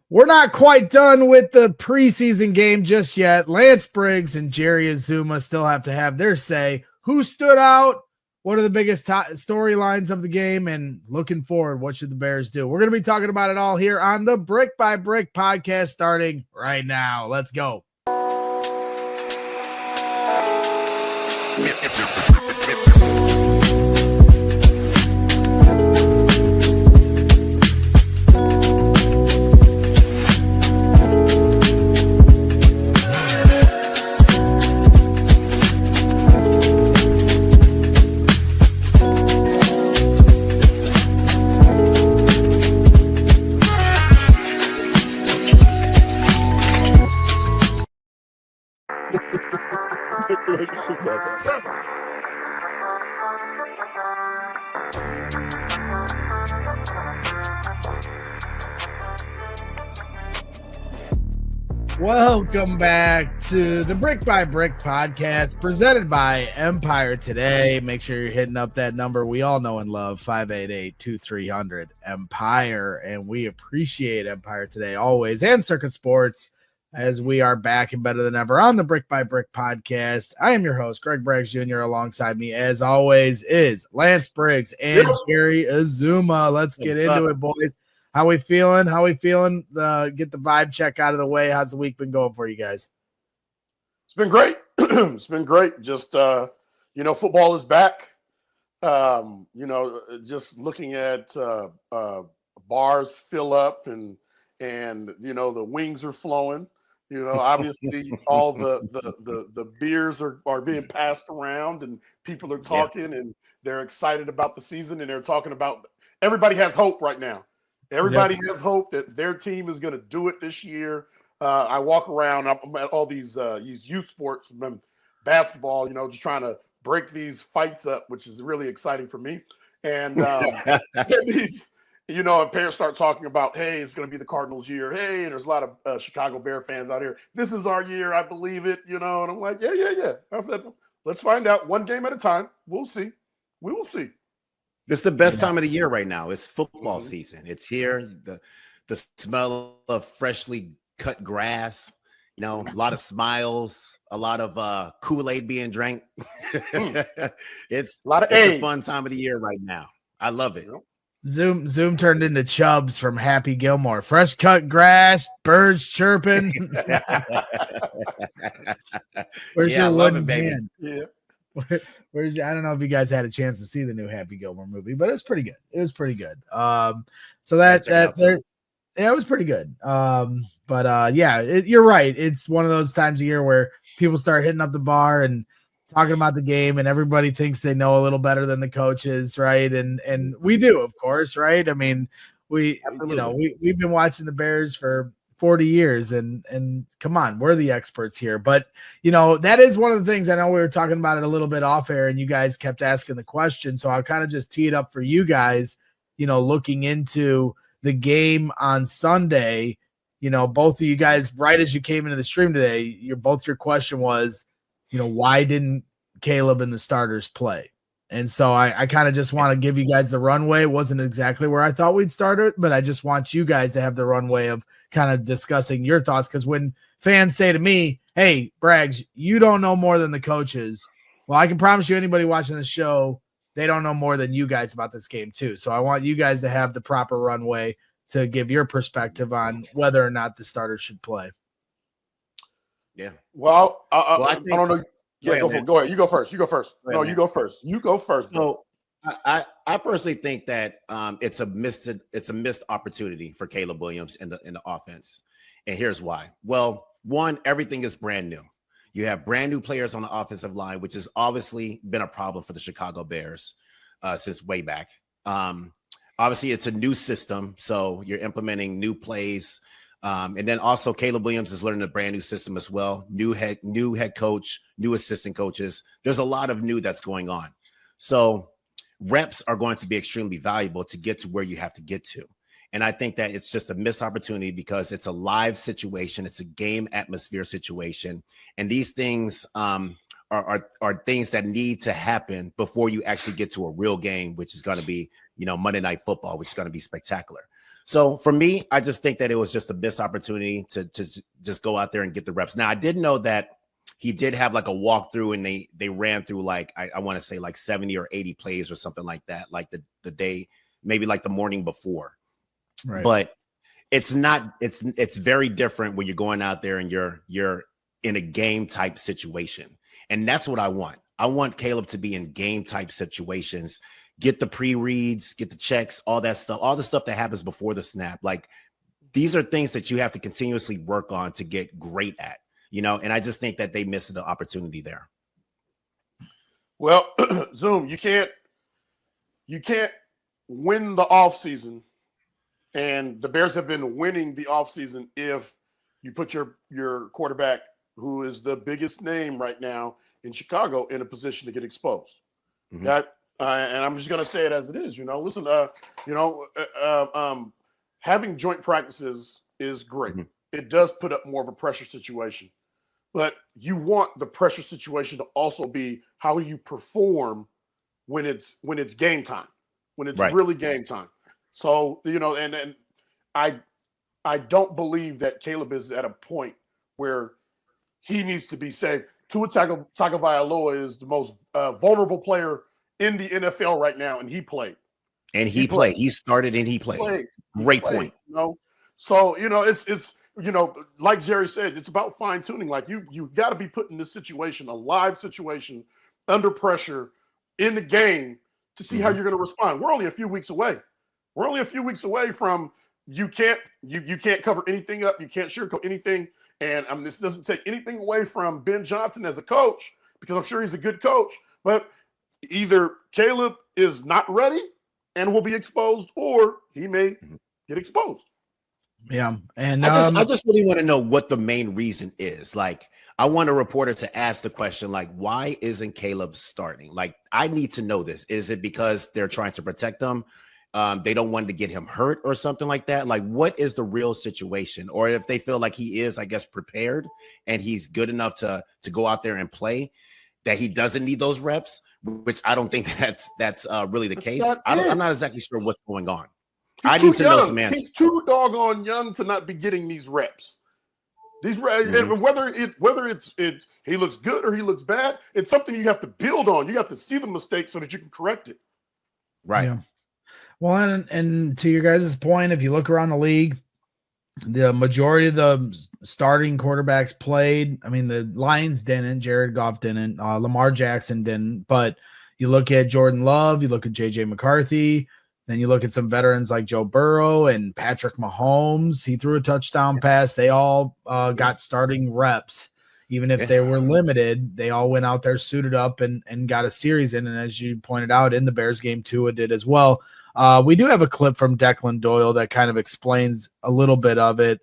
We're not quite done with the preseason game just yet. Lance Briggs and Jerry Azumah still have to have their say. Who stood out? What are the biggest storylines of the game? And looking forward, what should the Bears do? We're going to be talking about it all here on the Brick by Brick podcast starting right now. Let's go. Welcome back to the Brick by Brick podcast presented by Empire Today. Make sure you're hitting up that number we all know and love, 588-2300 Empire. And we appreciate Empire Today always, and Circa Sports, as we are back and better than ever on the Brick by Brick podcast. I am your host, Greg Braggs Jr. Alongside me, as always, is Lance Briggs and Jerry Azumah. Let's get into it, boys. How we feeling? Get the vibe check out of the way. How's the week been going for you guys? It's been great. It's been great. Just, football is back. Just looking at bars fill up and the wings are flowing. Obviously all the beers are being passed around and people are talking and they're excited about the season and they're talking about everybody has hope right now. Everybody has hope that their team is going to do it this year. I walk around, I'm at all these youth sports and basketball, just trying to break these fights up, which is really exciting for me. And parents start talking about, hey, it's going to be the Cardinals' year. Hey, and there's a lot of Chicago Bear fans out here. This is our year. I believe it, and I'm like, yeah. I said, let's find out one game at a time. We'll see. We will see. This is the best time of the year right now. It's football season. It's here. The smell of freshly cut grass, a lot of smiles, a lot of Kool-Aid being drank. It's a fun time of the year right now. I love it. Zoom turned into Chubbs from Happy Gilmore. Fresh cut grass, birds chirping. Where's your wooden hand? Yeah. I don't know if you guys had a chance to see the new Happy Gilmore movie, but it's pretty good. It was pretty good. It was pretty good. You're right. It's one of those times of year where people start hitting up the bar and talking about the game, and everybody thinks they know a little better than the coaches, right? And we do, of course, right? I mean, we've been watching the Bears for 40 years and come on, we're the experts here. But that is one of the things. I know we were talking about it a little bit off air and you guys kept asking the question, so I'll kind of just tee it up for you guys. Looking into the game on Sunday, both of you guys, right as you came into the stream today, your question was, why didn't Caleb and the starters play? And so I kind of just want to give you guys the runway. It wasn't exactly where I thought we'd start it, but I just want you guys to have the runway of kind of discussing your thoughts. Because when fans say to me, hey, Braggs, you don't know more than the coaches. Well, I can promise you anybody watching the show, they don't know more than you guys about this game too. So I want you guys to have the proper runway to give your perspective on whether or not the starters should play. Yeah. Well, I don't know. Yeah, go ahead. You go first. You go first. No, you go first. You go first. So I personally think that it's a missed opportunity for Caleb Williams in the offense. And here's why. Well, one, everything is brand new. You have brand new players on the offensive line, which has obviously been a problem for the Chicago Bears since way back. Obviously, it's a new system, so you're implementing new plays. And then also Caleb Williams is learning a brand new system as well. New head coach, new assistant coaches. There's a lot of new that's going on. So reps are going to be extremely valuable to get to where you have to get to. And I think that it's just a missed opportunity because it's a live situation. It's a game atmosphere situation. And these things are things that need to happen before you actually get to a real game, which is going to be, Monday Night Football, which is going to be spectacular. So for me, I just think that it was just a missed opportunity to just go out there and get the reps. Now, I did know that he did have like a walkthrough, and they ran through like I want to say like 70 or 80 plays or something like that, like the day, maybe like the morning before. Right. But it's very different when you're going out there and you're in a game type situation. And that's what I want. I want Caleb to be in game type situations, get the pre-reads, get the checks, all that stuff, all the stuff that happens before the snap. Like, these are things that you have to continuously work on to get great at, and I just think that they missed the opportunity there. Well, Zoom, you can't win the offseason, and the Bears have been winning the offseason if you put your quarterback, who is the biggest name right now in Chicago, in a position to get exposed. Mm-hmm. That and I'm just going to say it as it is. Listen, having joint practices is great. Mm-hmm. It does put up more of a pressure situation, but you want the pressure situation to also be how you perform when it's game time, when it's really game time. So, and I don't believe that Caleb is at a point where he needs to be saved. Tua Tagovailoa is the most vulnerable player in the NFL right now, and he played. And he played. He started and he played. Great point. So it's like Jerry said, it's about fine tuning. Like you got to be put in this situation, a live situation, under pressure in the game, to see how you're going to respond. We're only a few weeks away. We're only a few weeks away from you can't cover anything up. You can't sugarcoat anything. And this doesn't take anything away from Ben Johnson as a coach, because I'm sure he's a good coach. But either Caleb is not ready and will be exposed, or he may get exposed. Yeah. And I just really want to know what the main reason is. Like, I want a reporter to ask the question, like, why isn't Caleb starting? Like, I need to know this. Is it because they're trying to protect him? They don't want to get him hurt or something like that. Like, what is the real situation? Or if they feel like he is, I guess, prepared and he's good enough to go out there and play, that he doesn't need those reps, which I don't think that's really the case. I'm not exactly sure what's going on. I need to know some answers. He's too doggone young to not be getting these reps. These reps, and whether it's he looks good or he looks bad, it's something you have to build on. You have to see the mistake so that you can correct it. Right. Yeah. Well, and to your guys' point, if you look around the league, the majority of the starting quarterbacks played. I mean, the Lions didn't, Jared Goff didn't, Lamar Jackson didn't. But you look at Jordan Love, you look at J.J. McCarthy, then you look at some veterans like Joe Burrow and Patrick Mahomes. He threw a touchdown pass. They all got starting reps. Even if they were limited, they all went out there suited up and got a series in. And as you pointed out, in the Bears game, Tua did as well. We do have a clip from Declan Doyle that kind of explains a little bit of it.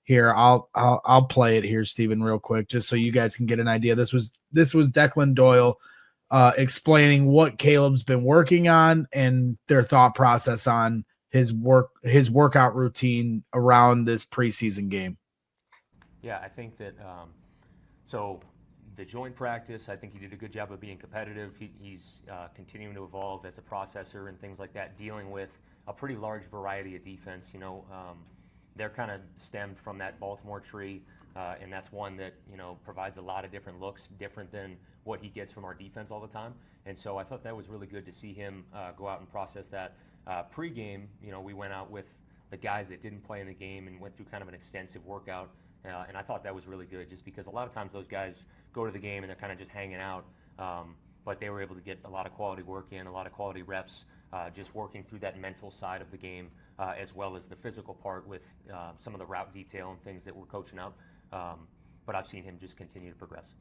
Here, I'll play it here, Stephen, real quick, just so you guys can get an idea. This was Declan Doyle explaining what Caleb's been working on and their thought process on his workout routine around this preseason game. Yeah, I think that so the joint practice, I think he did a good job of being competitive. He's continuing to evolve as a processor and things like that, dealing with a pretty large variety of defense. They're kind of stemmed from that Baltimore tree, and that's one that, provides a lot of different looks, different than what he gets from our defense all the time. And so I thought that was really good to see him go out and process that. Pre-game, we went out with the guys that didn't play in the game and went through kind of an extensive workout. And I thought that was really good, just because a lot of times those guys go to the game and they're kind of just hanging out. But they were able to get a lot of quality work in, a lot of quality reps, just working through that mental side of the game, as well as the physical part with some of the route detail and things that we're coaching out. But I've seen him just continue to progress.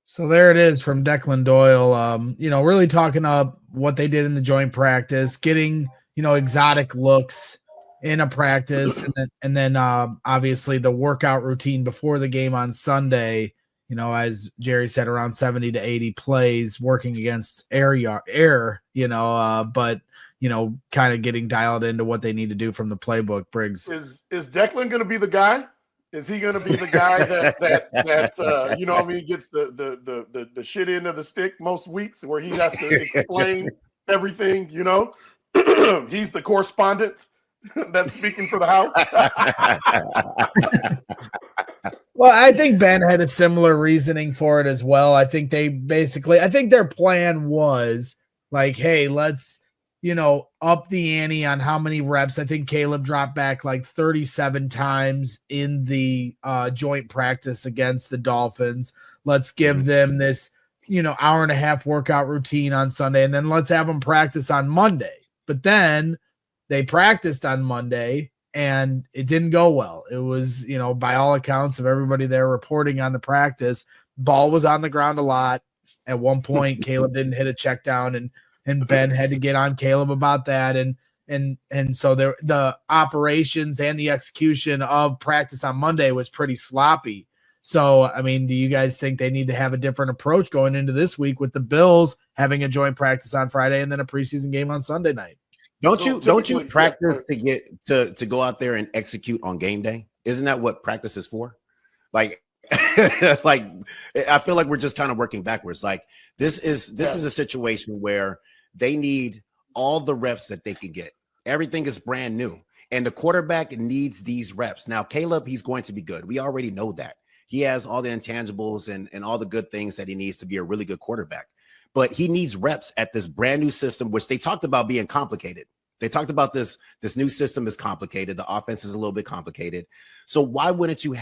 So there it is from Declan Doyle, really talking up what they did in the joint practice, getting, exotic looks in a practice, and then obviously the workout routine before the game on Sunday, as Jerry said, around 70 to 80 plays working against air, but kind of getting dialed into what they need to do from the playbook. Briggs, is Declan going to be the guy? Is he going to be the guy that gets the shit end of the stick most weeks, where he has to explain everything? He's the correspondent that's speaking for the house. Well, I think Ben had a similar reasoning for it as well. I think they basically, I think their plan was like, hey, let's, up the ante on how many reps. I think Caleb dropped back like 37 times in the joint practice against the Dolphins. Let's give them this, hour and a half workout routine on Sunday, and then let's have them practice on Monday. But then they practiced on Monday, and it didn't go well. It was, by all accounts of everybody there reporting on the practice, ball was on the ground a lot. At one point, Caleb didn't hit a check down, and Ben had to get on Caleb about that. And so the operations and the execution of practice on Monday was pretty sloppy. So, I mean, do you guys think they need to have a different approach going into this week with the Bills having a joint practice on Friday and then a preseason game on Sunday night? Don't you practice to get to go out there and execute on game day? Isn't that what practice is for? Like, like I feel like we're just kind of working backwards. Like this is a situation where they need all the reps that they can get. Everything is brand new, and the quarterback needs these reps. Now, Caleb, he's going to be good. We already know that. He has all the intangibles and all the good things that he needs to be a really good quarterback. But he needs reps at this brand new system, which they talked about being complicated. They talked about this new system is complicated. The offense is a little bit complicated. So why wouldn't you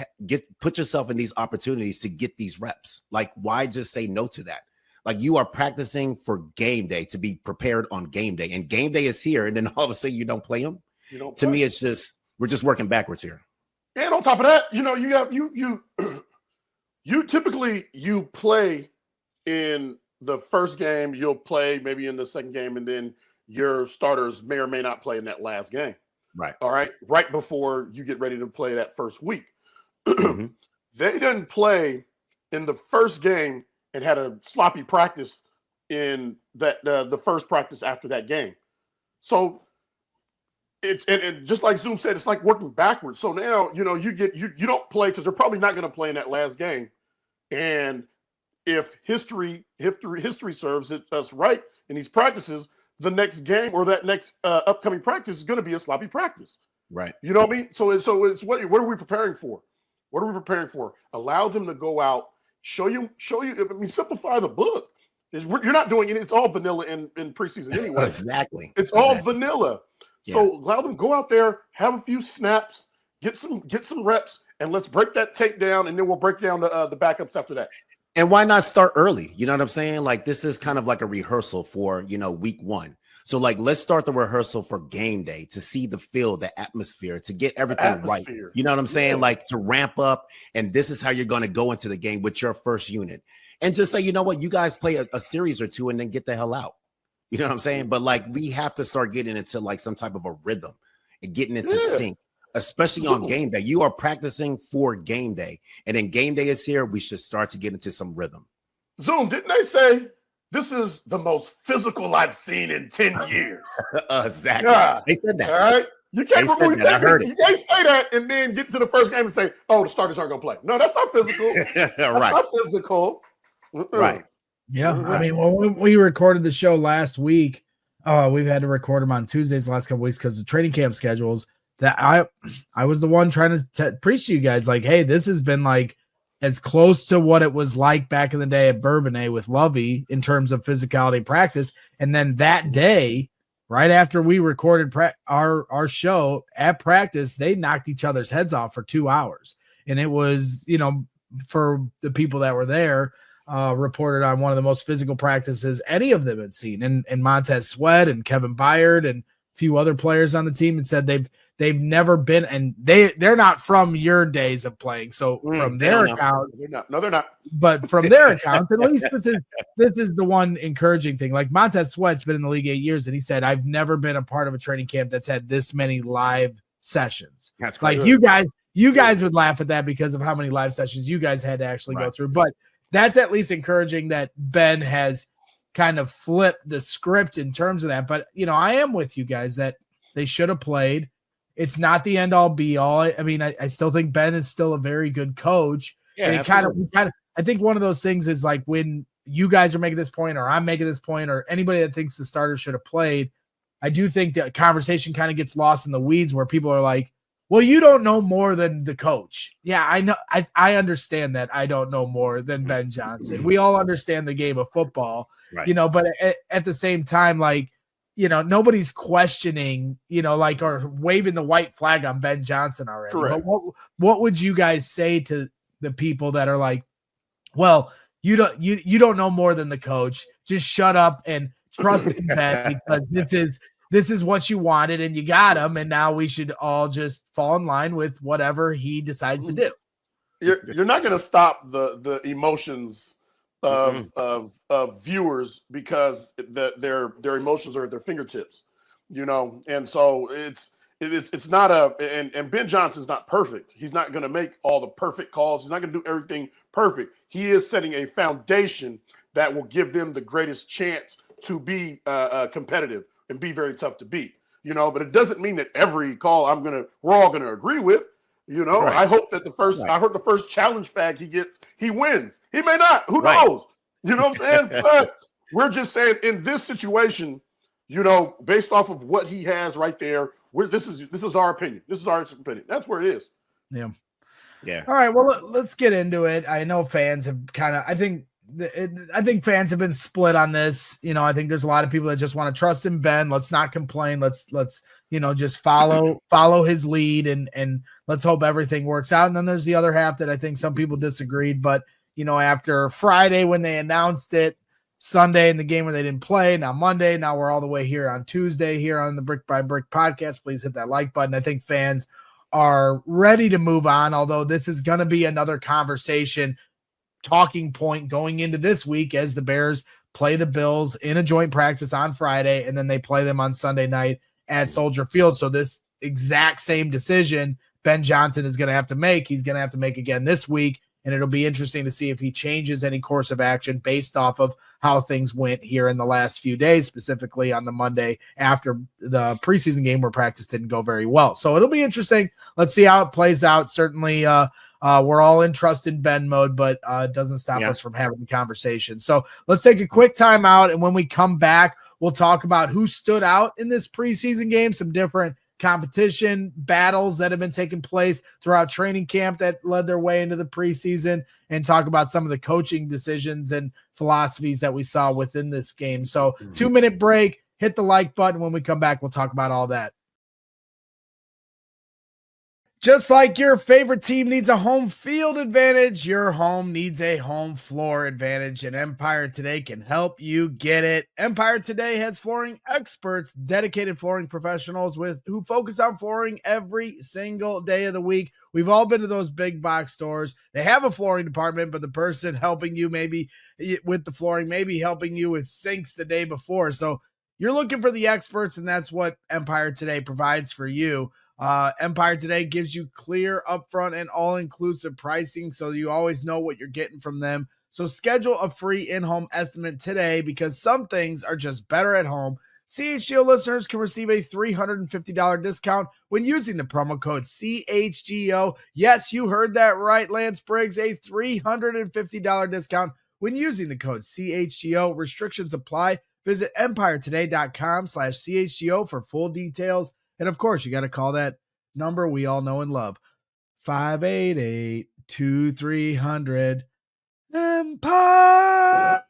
put yourself in these opportunities to get these reps? Like, why just say no to that? Like, you are practicing for game day to be prepared on game day, and game day is here. And then all of a sudden you don't play them. To me, it's just, we're just working backwards here. And on top of that, you typically play in the first game, you'll play maybe in the second game, and then your starters may or may not play in that last game. Right. All right. Right before you get ready to play that first week. They didn't play in the first game and had a sloppy practice in that the first practice after that game. So it's and just like Zoom said, it's like working backwards. So now, you don't play because they're probably not going to play in that last game. And if history serves us right in these practices, the next game or that next upcoming practice is going to be a sloppy practice. Right. You know what I mean? So it's what are we preparing for? What are we preparing for? Allow them to go out, show you. I mean, simplify the book. You're not doing it. It's all vanilla in preseason anyway. Exactly. It's all vanilla. Yeah. So allow them go out there, have a few snaps, get some reps, and let's break that tape down, and then we'll break down the backups after that. And why not start early? You know what I'm saying? Like, this is kind of like a rehearsal for, week one. So, like, let's start the rehearsal for game day to see the field, the atmosphere, to get everything right. You know what I'm saying? Yeah. Like, to ramp up, and this is how you're going to go into the game with your first unit. And just say, you know what, you guys play a series or two and then get the hell out. You know what I'm saying? But, like, we have to start getting into, like, some type of a rhythm and getting into sync. Especially on game day. You are practicing for game day. And then game day is here. We should start to get into some rhythm. Zoom, didn't they say this is the most physical I've seen in 10 years? Exactly. Yeah. They said that. All right. You can't say that and then get to the first game and say, oh, the starters aren't going to play. No, that's not physical. That's not physical. Right. Yeah. I mean, when we recorded the show last week, we've had to record them on Tuesdays the last couple weeks because the training camp schedules. That I was the one trying to preach to you guys, like, hey, this has been like as close to what it was like back in the day at Bourbonnais with Lovey in terms of physicality practice. And then that day, right after we recorded our show at practice, they knocked each other's heads off for 2 hours. And it was, for the people that were there, reported on one of the most physical practices any of them had seen. And Montez Sweat and Kevin Byard and a few other players on the team and said they've never been, and they're not from your days of playing. So from their accounts, they're not. But from their accounts, at least this is the one encouraging thing. Like Montez Sweat's been in the league 8 years, and he said, I've never been a part of a training camp that's had this many live sessions. That's like you guys would laugh at that because of how many live sessions you guys had to actually go through. But that's at least encouraging that Ben has kind of flipped the script in terms of that. But I am with you guys that they should have played. It's not the end all be all. I mean, I still think Ben is still a very good coach. Yeah, and I think one of those things is like when you guys are making this point or I'm making this point or anybody that thinks the starters should have played, I do think that conversation kind of gets lost in the weeds where people are like, well, you don't know more than the coach. Yeah, I know. I understand that I don't know more than Ben Johnson. We all understand the game of football, Right. you know, but at the same time, like, you know, nobody's questioning, you know, like, or waving the white flag on Ben Johnson already. Correct. But what would you guys say to the people that are like, well, you don't know more than the coach. Just shut up and trust in Ben because this is what you wanted and you got him, and now we should all just fall in line with whatever he decides to do. You're not going to stop the emotions of viewers because their emotions are at their fingertips, you know, and so it's not and Ben Johnson's not perfect. He's not going to make all the perfect calls. He's not going to do everything perfect. He is setting a foundation that will give them the greatest chance to be competitive and be very tough to beat, you know, but it doesn't mean that every call we're all going to agree with, you know. Right. I hope that I heard the first challenge bag he gets, he wins. He may not, who knows? You know what I'm saying? But we're just saying in this situation, you know, based off of what he has right there, this is our opinion. This is our opinion. That's where it is. Yeah. Yeah. All right. Well, let's get into it. I know fans have I think fans have been split on this. You know, I think there's a lot of people that just want to trust in Ben. Let's not complain. Let's you know, just follow his lead and let's hope everything works out. And then there's the other half that I think some people disagreed. But, you know, after Friday when they announced it, Sunday in the game where they didn't play, now Monday, now we're all the way here on Tuesday here on the Brick by Brick podcast. Please hit that like button. I think fans are ready to move on, although this is going to be another conversation talking point going into this week as the Bears play the Bills in a joint practice on Friday, and then they play them on Sunday night at Soldier Field. So this exact same decision Ben Johnson is going to have to make. He's going to have to make again this week, and it'll be interesting to see if he changes any course of action based off of how things went here in the last few days, specifically on the Monday after the preseason game where practice didn't go very well. So it'll be interesting. Let's see how it plays out. Certainly, we're all in trust in Ben mode, but it doesn't stop us from having the conversation. So let's take a quick time out, and when we come back, we'll talk about who stood out in this preseason game, some different competition battles that have been taking place throughout training camp that led their way into the preseason, and talk about some of the coaching decisions and philosophies that we saw within this game. So 2-minute break, hit the like button. When we come back, we'll talk about all that. Just like your favorite team needs a home field advantage, your home needs a home floor advantage, and Empire Today can help you get it. Empire Today has flooring experts, dedicated flooring professionals who focus on flooring every single day of the week. We've all been to those big box stores. They have a flooring department, but the person helping you maybe with the flooring may be helping you with sinks the day before. So you're looking for the experts, and that's what Empire Today provides for you. Empire Today gives you clear, upfront, and all-inclusive pricing, so you always know what you're getting from them. So schedule a free in-home estimate today, because some things are just better at home. CHGO listeners can receive a $350 discount when using the promo code CHGO. Yes, you heard that right, Lance Briggs, a $350 discount when using the code CHGO. Restrictions apply. Visit empiretoday.com/CHGO for full details. And of course, you got to call that number we all know and love, 588-2300 Empire.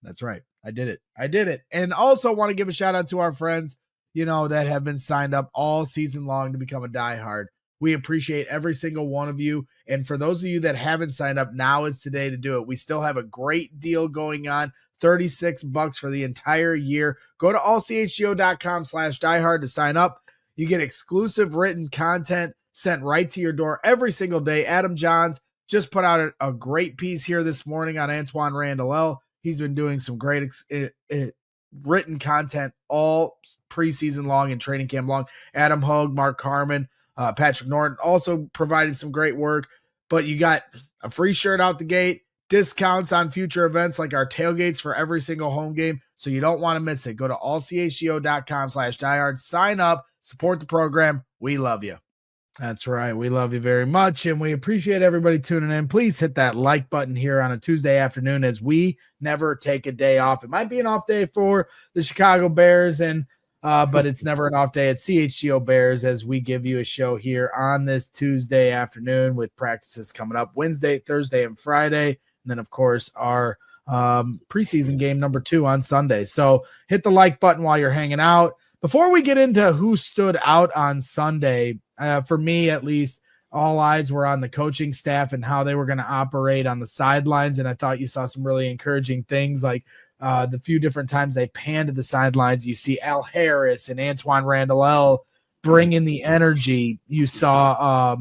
That's right. I did it. And also want to give a shout out to our friends, you know, that have been signed up all season long to become a diehard. We appreciate every single one of you. And for those of you that haven't signed up, now is today to do it. We still have a great deal going on. $36 for the entire year. Go to allchgo.com/diehard to sign up. You get exclusive written content sent right to your door every single day. Adam Johns just put out a great piece here this morning on Antoine Randall. He's been doing some great written content all preseason long and training camp long. Adam Hogue, Mark Carman, Patrick Norton also providing some great work. But you got a free shirt out the gate, discounts on future events like our tailgates for every single home game. So you don't want to miss it. Go to allchgo.com/diehard, sign up, support the program. We love you. That's right. We love you very much, and we appreciate everybody tuning in. Please hit that like button here on a Tuesday afternoon, as we never take a day off. It might be an off day for the Chicago Bears, and but it's never an off day at CHGO Bears as we give you a show here on this Tuesday afternoon with practices coming up Wednesday, Thursday, and Friday. And then, of course, our preseason game number 2 on Sunday. So hit the like button while you're hanging out. Before we get into who stood out on Sunday, for me at least, all eyes were on the coaching staff and how they were going to operate on the sidelines. And I thought you saw some really encouraging things, like the few different times they panned to the sidelines. You see Al Harris and Antoine Randall bring in the energy. You saw,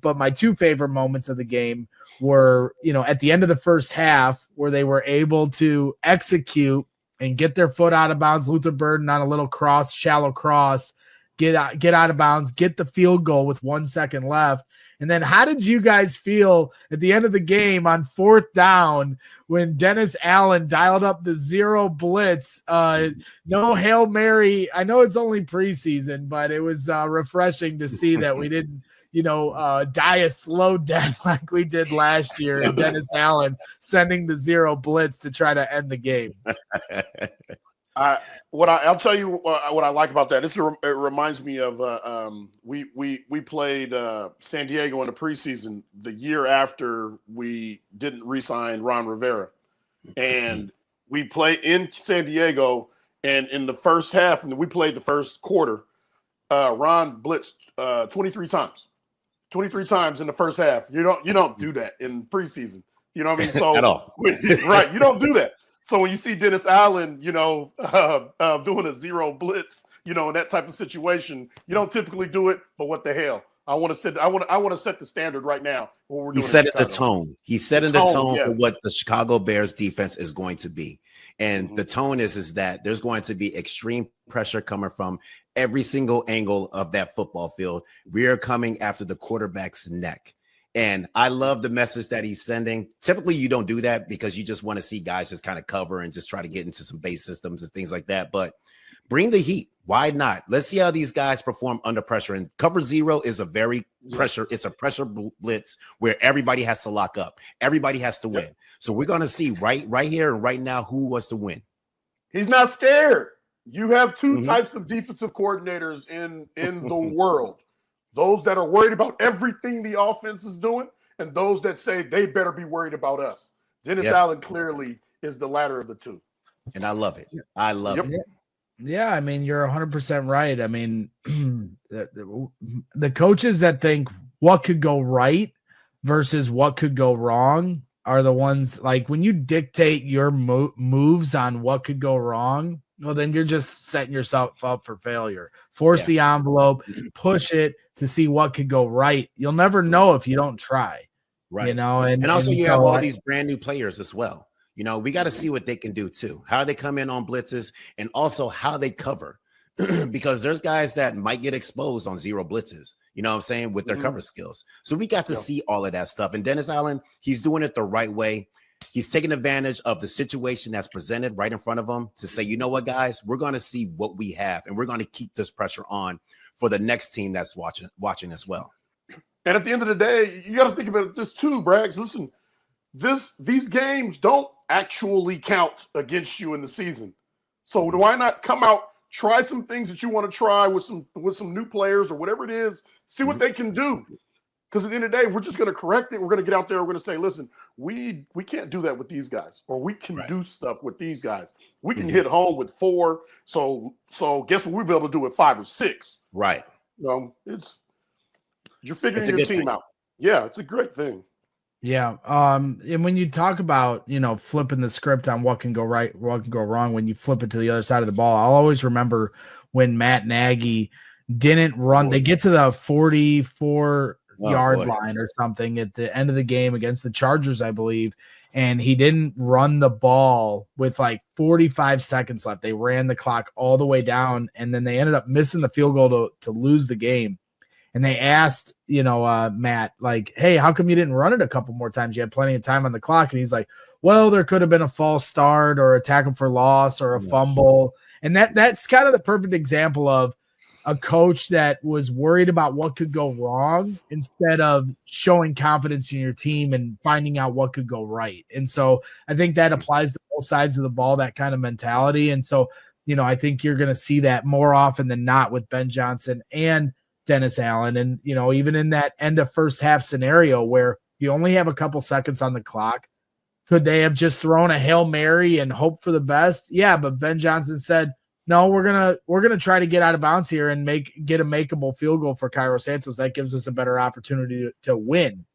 but my 2 favorite moments of the game were, at the end of the first half where they were able to execute and get their foot out of bounds. Luther Burden on a little shallow cross, get out of bounds, get the field goal with 1 second left. And then how did you guys feel at the end of the game on 4th down when Dennis Allen dialed up the 0 blitz? No Hail Mary. I know it's only preseason, but it was refreshing to see that we didn't, die a slow death like we did last year. And Dennis Allen sending the 0 blitz to try to end the game. I'll tell you what I like about that. It reminds me of we played San Diego in the preseason the year after we didn't re-sign Ron Rivera, and we played in San Diego. And in the first half, and we played the first quarter, Ron blitzed 23 times. 23 times in the first half. You don't do that in preseason. You know what I mean? So at all. Right, you don't do that. So when you see Dennis Allen, doing a 0 blitz, in that type of situation, you don't typically do it. But what the hell? I want to set the standard right now. What we're doing. He set the tone. He set the tone yes. for what the Chicago Bears defense is going to be. And the tone is that there's going to be extreme pressure coming from every single angle of that football field. We are coming after the quarterback's neck. And I love the message that he's sending. Typically, you don't do that because you just want to see guys just kind of cover and just try to get into some base systems and things like that. But bring the heat. Why not? Let's see how these guys perform under pressure. And cover 0 is a very pressure. It's a pressure blitz where everybody has to lock up. Everybody has to win. So we're going to see right here and right now who wants to win. He's not scared. You have 2 types of defensive coordinators in the world. Those that are worried about everything the offense is doing, and those that say they better be worried about us. Dennis Allen clearly is the latter of the 2. And I love it. I love it. Yeah, I mean, you're 100% right. I mean, the coaches that think what could go right versus what could go wrong are the ones, like, when you dictate your moves on what could go wrong, well, then you're just setting yourself up for failure. Force the envelope, push it to see what could go right. You'll never know if you don't try. Right. And also you have all these brand new players as well. We got to see what they can do too. How they come in on blitzes and also how they cover. Because there's guys that might get exposed on 0 blitzes, with their cover skills. So we got to see all of that stuff. And Dennis Allen, he's doing it the right way. He's taking advantage of the situation that's presented right in front of him to say, you know what, guys, we're going to see what we have, and we're going to keep this pressure on for the next team that's watching as well. And at the end of the day, you got to think about this too, Braggs. Listen, these games don't actually count against you in the season. So why not come out, try some things that you want to try with some new players or whatever it is, see what they can do. Because at the end of the day, we're just going to correct it. We're going to get out there. We're going to say, listen, we can't do that with these guys, or we can do stuff with these guys. We can hit home with 4. So guess what we'll be able to do with 5 or 6. Right. You're figuring your team out. Yeah, it's a great thing. Yeah. And when you talk about, flipping the script on what can go right, what can go wrong, when you flip it to the other side of the ball, I'll always remember when Matt Nagy didn't run. They get to the 44 yard line or something at the end of the game against the Chargers, I believe. And he didn't run the ball with like 45 seconds left. They ran the clock all the way down, and then they ended up missing the field goal to lose the game. And they asked, Matt, like, hey, how come you didn't run it a couple more times? You had plenty of time on the clock. And he's like, well, there could have been a false start or a tackle for loss or a fumble. And that's kind of the perfect example of a coach that was worried about what could go wrong instead of showing confidence in your team and finding out what could go right. And so I think that applies to both sides of the ball, that kind of mentality. And so I think you're going to see that more often than not with Ben Johnson and Dennis Allen. And, even in that end of first half scenario where you only have a couple seconds on the clock, could they have just thrown a Hail Mary and hope for the best? Yeah, but Ben Johnson said, no, we're gonna try to get out of bounds here and get a makeable field goal for Cairo Santos. That gives us a better opportunity to win.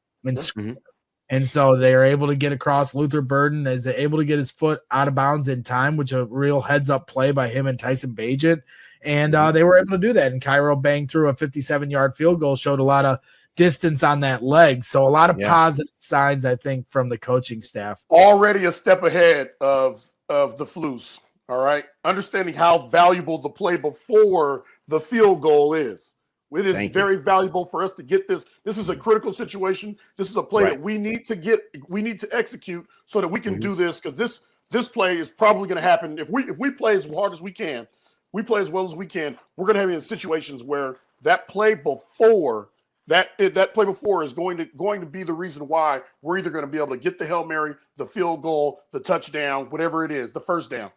And so they are able to get across. Luther Burden is able to get his foot out of bounds in time, which a real heads-up play by him and Tyson Bagent. And they were able to do that. And Cairo banged through a 57-yard field goal, showed a lot of distance on that leg. So a lot of positive signs, I think, from the coaching staff. Already a step ahead of the Flues. All right. Understanding how valuable the play before the field goal is. It is very valuable for us to get this. This is a critical situation. This is a play that we need to execute so that we can do this, because this play is probably going to happen. If we play as hard as we can, we play as well as we can, we're going to have in situations where that play before that play before is going to be the reason why we're either going to be able to get the Hail Mary, the field goal, the touchdown, whatever it is, the first down.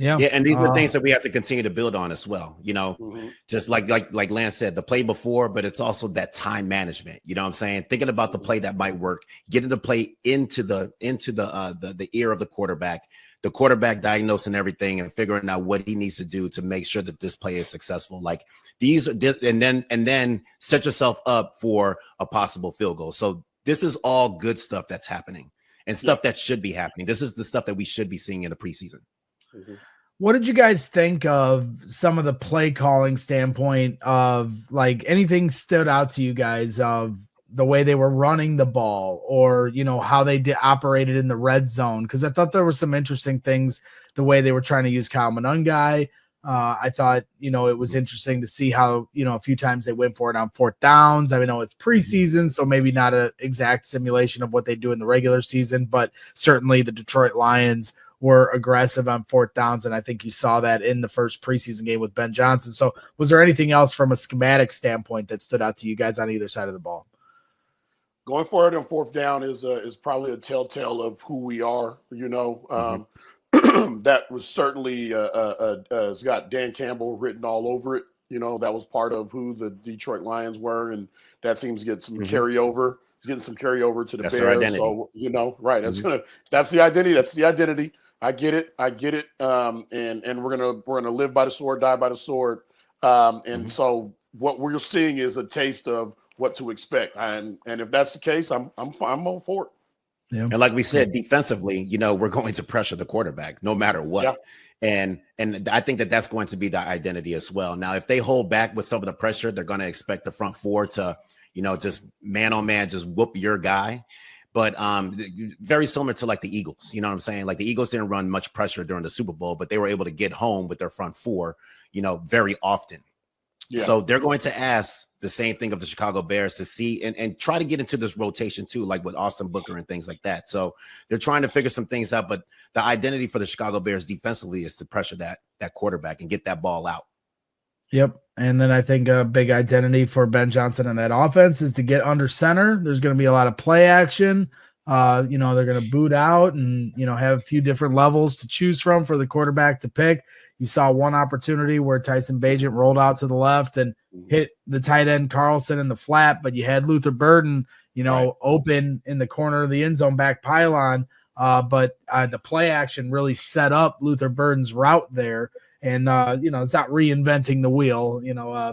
Yeah, and these are things that we have to continue to build on as well. Just like Lance said, the play before, but it's also that time management. You know what I'm saying? Thinking about the play that might work, getting the play into the ear of the quarterback diagnosing everything and figuring out what he needs to do to make sure that this play is successful. Like and then set yourself up for a possible field goal. So this is all good stuff that's happening and stuff that should be happening. This is the stuff that we should be seeing in the preseason. What did you guys think of some of the play calling standpoint of, like, anything stood out to you guys of the way they were running the ball, or, how they operated in the red zone? Because I thought there were some interesting things, the way they were trying to use Kyle Monungai. I thought, it was interesting to see how, a few times they went for it on fourth downs. I know it's preseason, so maybe not an exact simulation of what they do in the regular season, but certainly the Detroit Lions were aggressive on fourth downs, and I think you saw that in the first preseason game with Ben Johnson. So was there anything else from a schematic standpoint that stood out to you guys on either side of the ball? Going forward on fourth down is probably a telltale of who we are. That was certainly it's got Dan Campbell written all over it. That was part of who the Detroit Lions were, and that seems to get some carryover. It's getting some carryover to the Bears. So that's the identity. That's the identity. I get it. And we're gonna live by the sword, die by the sword. So what we're seeing is a taste of what to expect. And if that's the case, I'm all for it. Yeah. And like we said, defensively, we're going to pressure the quarterback no matter what. Yeah. And I think that's going to be the identity as well. Now, if they hold back with some of the pressure, they're going to expect the front four to, just man on man, just whoop your guy. But very similar to like the Eagles, you know what I'm saying? Like the Eagles didn't run much pressure during the Super Bowl, but they were able to get home with their front four, very often. Yeah. So they're going to ask the same thing of the Chicago Bears to see and try to get into this rotation too, like with Austin Booker and things like that. So they're trying to figure some things out, but the identity for the Chicago Bears defensively is to pressure that quarterback and get that ball out. Yep. And then I think a big identity for Ben Johnson and that offense is to get under center. There's going to be a lot of play action. They're going to boot out and, have a few different levels to choose from for the quarterback to pick. You saw one opportunity where Tyson Bagent rolled out to the left and hit the tight end Carlson in the flat, but you had Luther Burden, open in the corner of the end zone back pylon. But the play action really set up Luther Burden's route there. And, it's not reinventing the wheel.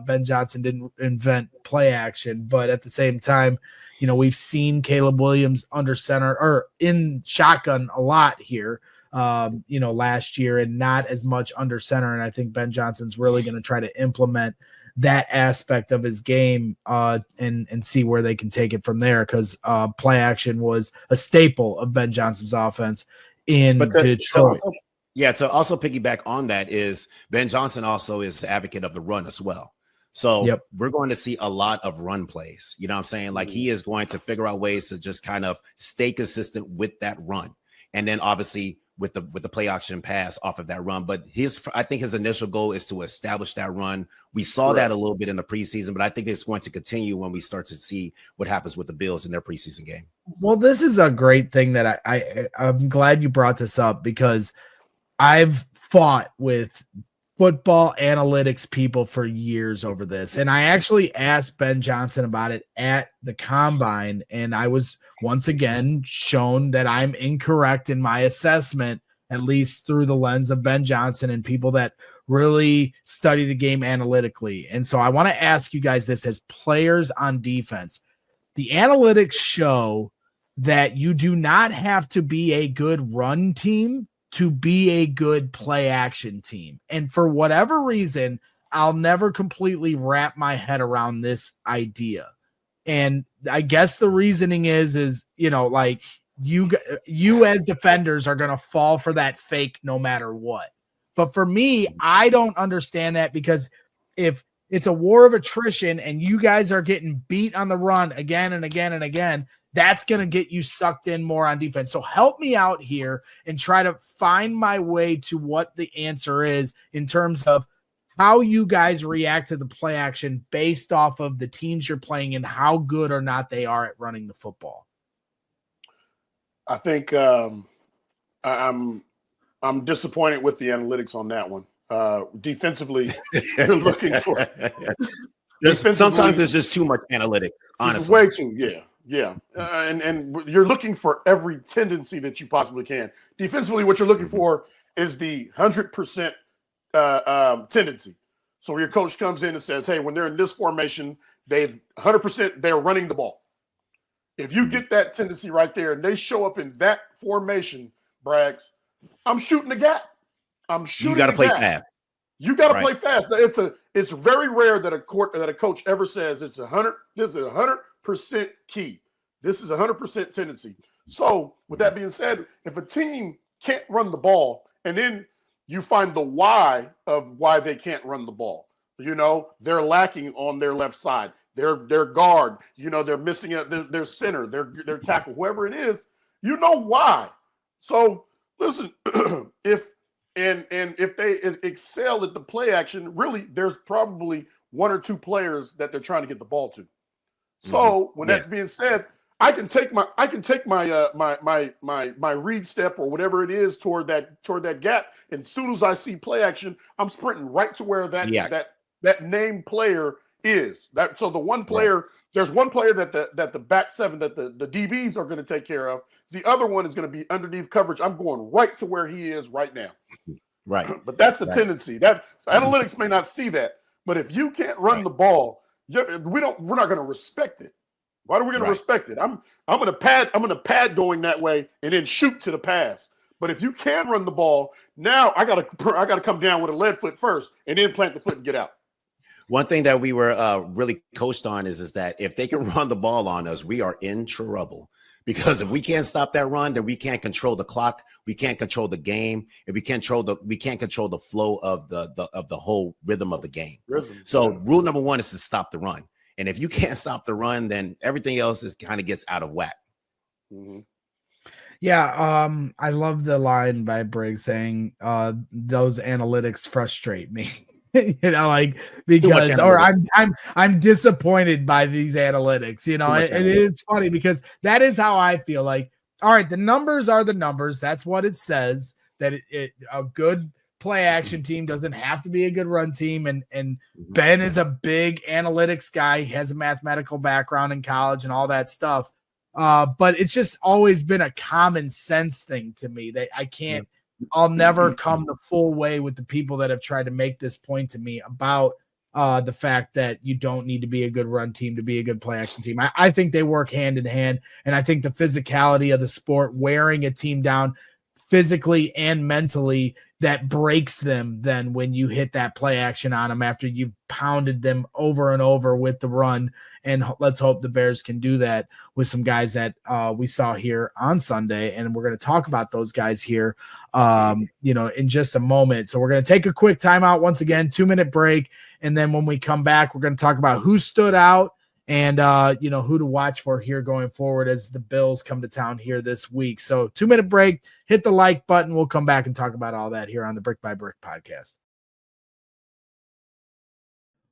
Ben Johnson didn't invent play action, but at the same time, we've seen Caleb Williams under center or in shotgun a lot here, last year, and not as much under center. And I think Ben Johnson's really going to try to implement that aspect of his game and see where they can take it from there. Because play action was a staple of Ben Johnson's offense in Detroit. To also piggyback on that is Ben Johnson also is the advocate of the run as well. So we're going to see a lot of run plays. You know what I'm saying? Like he is going to figure out ways to just kind of stay consistent with that run. And then obviously with the play action pass off of that run. But I think his initial goal is to establish that run. We saw that a little bit in the preseason, but I think it's going to continue when we start to see what happens with the Bills in their preseason game. Well, this is a great thing that I'm glad you brought this up, because I've fought with football analytics people for years over this. And I actually asked Ben Johnson about it at the combine. And I was once again shown that I'm incorrect in my assessment, at least through the lens of Ben Johnson and people that really study the game analytically. And so I want to ask you guys this as players on defense. The analytics show that you do not have to be a good run team to be a good play action team. And for whatever reason, I'll never completely wrap my head around this idea. And I guess the reasoning is, you know, like you as defenders are going to fall for that fake no matter what. But for me, I don't understand that, because if it's a war of attrition and you guys are getting beat on the run again and again and again, that's going to get you sucked in more on defense. So help me out here and try to find my way to what the answer is in terms of how you guys react to the play action based off of the teams you're playing and how good or not they are at running the football. I think I'm disappointed with the analytics on that one. Defensively, you're looking for. Sometimes there's just too much analytics. Honestly, way too. Yeah. And you're looking for every tendency that you possibly can. Defensively, what you're looking for is the 100% tendency. So your coach comes in and says, "Hey, when they're in this formation, they've 100% they're running the ball." If you get that tendency right there, and they show up in that formation, Braggs, I'm shooting the gap. You got to play fast. You got to play fast. It's very rare that a coach ever says it's 100. This is 100% key. This is 100% tendency. So with that being said, if a team can't run the ball, and then you find the why of why they can't run the ball, you know, they're lacking on their left side. Their guard, you know, they're missing their center, their tackle, whoever it is, you know why. So listen, if they excel at the play action, really, there's probably one or two players that they're trying to get the ball to. So when that's being said, I can take my read step or whatever it is toward that gap, and as soon as I see play action, I'm sprinting right to where that named player is. That so the one player, there's one player that the back seven that the DBs are going to take care of. The other one is going to be underneath coverage. I'm going right to where he is right now. Right. But that's the tendency. That analytics may not see that, but if you can't run the ball, we're not going to respect it. Why are we going to respect it? I'm going to pad going that way and then shoot to the pass. But if you can run the ball, now I got to come down with a lead foot first and then plant the foot and get out. One thing that we were really coached on is that if they can run the ball on us, we are in trouble. Because if we can't stop that run, then we can't control the clock, we can't control the game, and we can't control the flow of the whole rhythm of the game. So rule number one is to stop the run. And if you can't stop the run, then everything else kind of gets out of whack. Mm-hmm. Yeah, I love the line by Briggs saying those analytics frustrate me. You know, like, because or I'm disappointed by these analytics, you know, and it's funny because that is how I feel. Like, all right, the numbers are the numbers. That's what it says, that a good play action team doesn't have to be a good run team. And Ben is a big analytics guy. He has a mathematical background in college and all that stuff. But it's just always been a common sense thing to me that I'll never come the full way with the people that have tried to make this point to me about the fact that you don't need to be a good run team to be a good play action team. I think they work hand in hand. And I think the physicality of the sport, wearing a team down physically and mentally, that breaks them then when you hit that play action on them after you've pounded them over and over with the run. And let's hope the Bears can do that with some guys that we saw here on Sunday. And we're going to talk about those guys here, in just a moment. So we're going to take a quick timeout once again, 2-minute break. And then when we come back, we're going to talk about who stood out and, who to watch for here going forward as the Bills come to town here this week. So 2-minute break, hit the like button. We'll come back and talk about all that here on the Brick by Brick podcast.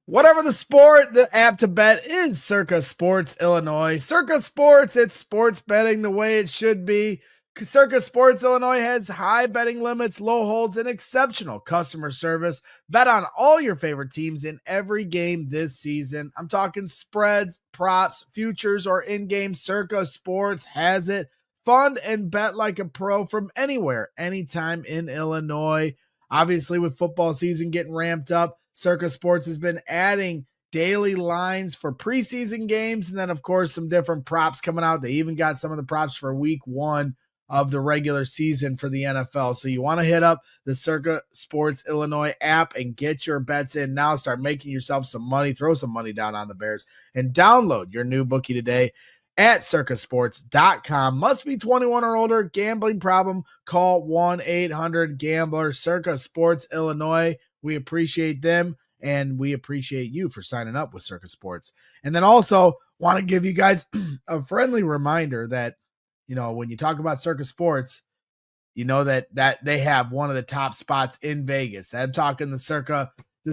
Whatever the sport, the app to bet is Circa Sports Illinois. Circa Sports, it's sports betting the way it should be. Circa Sports Illinois has high betting limits, low holds, and exceptional customer service. Bet on all your favorite teams in every game this season. I'm talking spreads, props, futures, or in-game. Circa Sports has it. Fund and bet like a pro from anywhere, anytime in Illinois. Obviously, with football season getting ramped up, Circa Sports has been adding daily lines for preseason games, and then, of course, some different props coming out. They even got some of the props for week 1 of the regular season for the NFL. So you want to hit up the Circa Sports Illinois app and get your bets in now. Start making yourself some money. Throw some money down on the Bears and download your new bookie today at circasports.com. Must be 21 or older. Gambling problem? Call 1-800-GAMBLER. Circa Sports Illinois. We appreciate them, and we appreciate you for signing up with Circa Sports. And then also want to give you guys a friendly reminder that, you know, when you talk about Circa Sports, you know that they have one of the top spots in Vegas. I'm talking the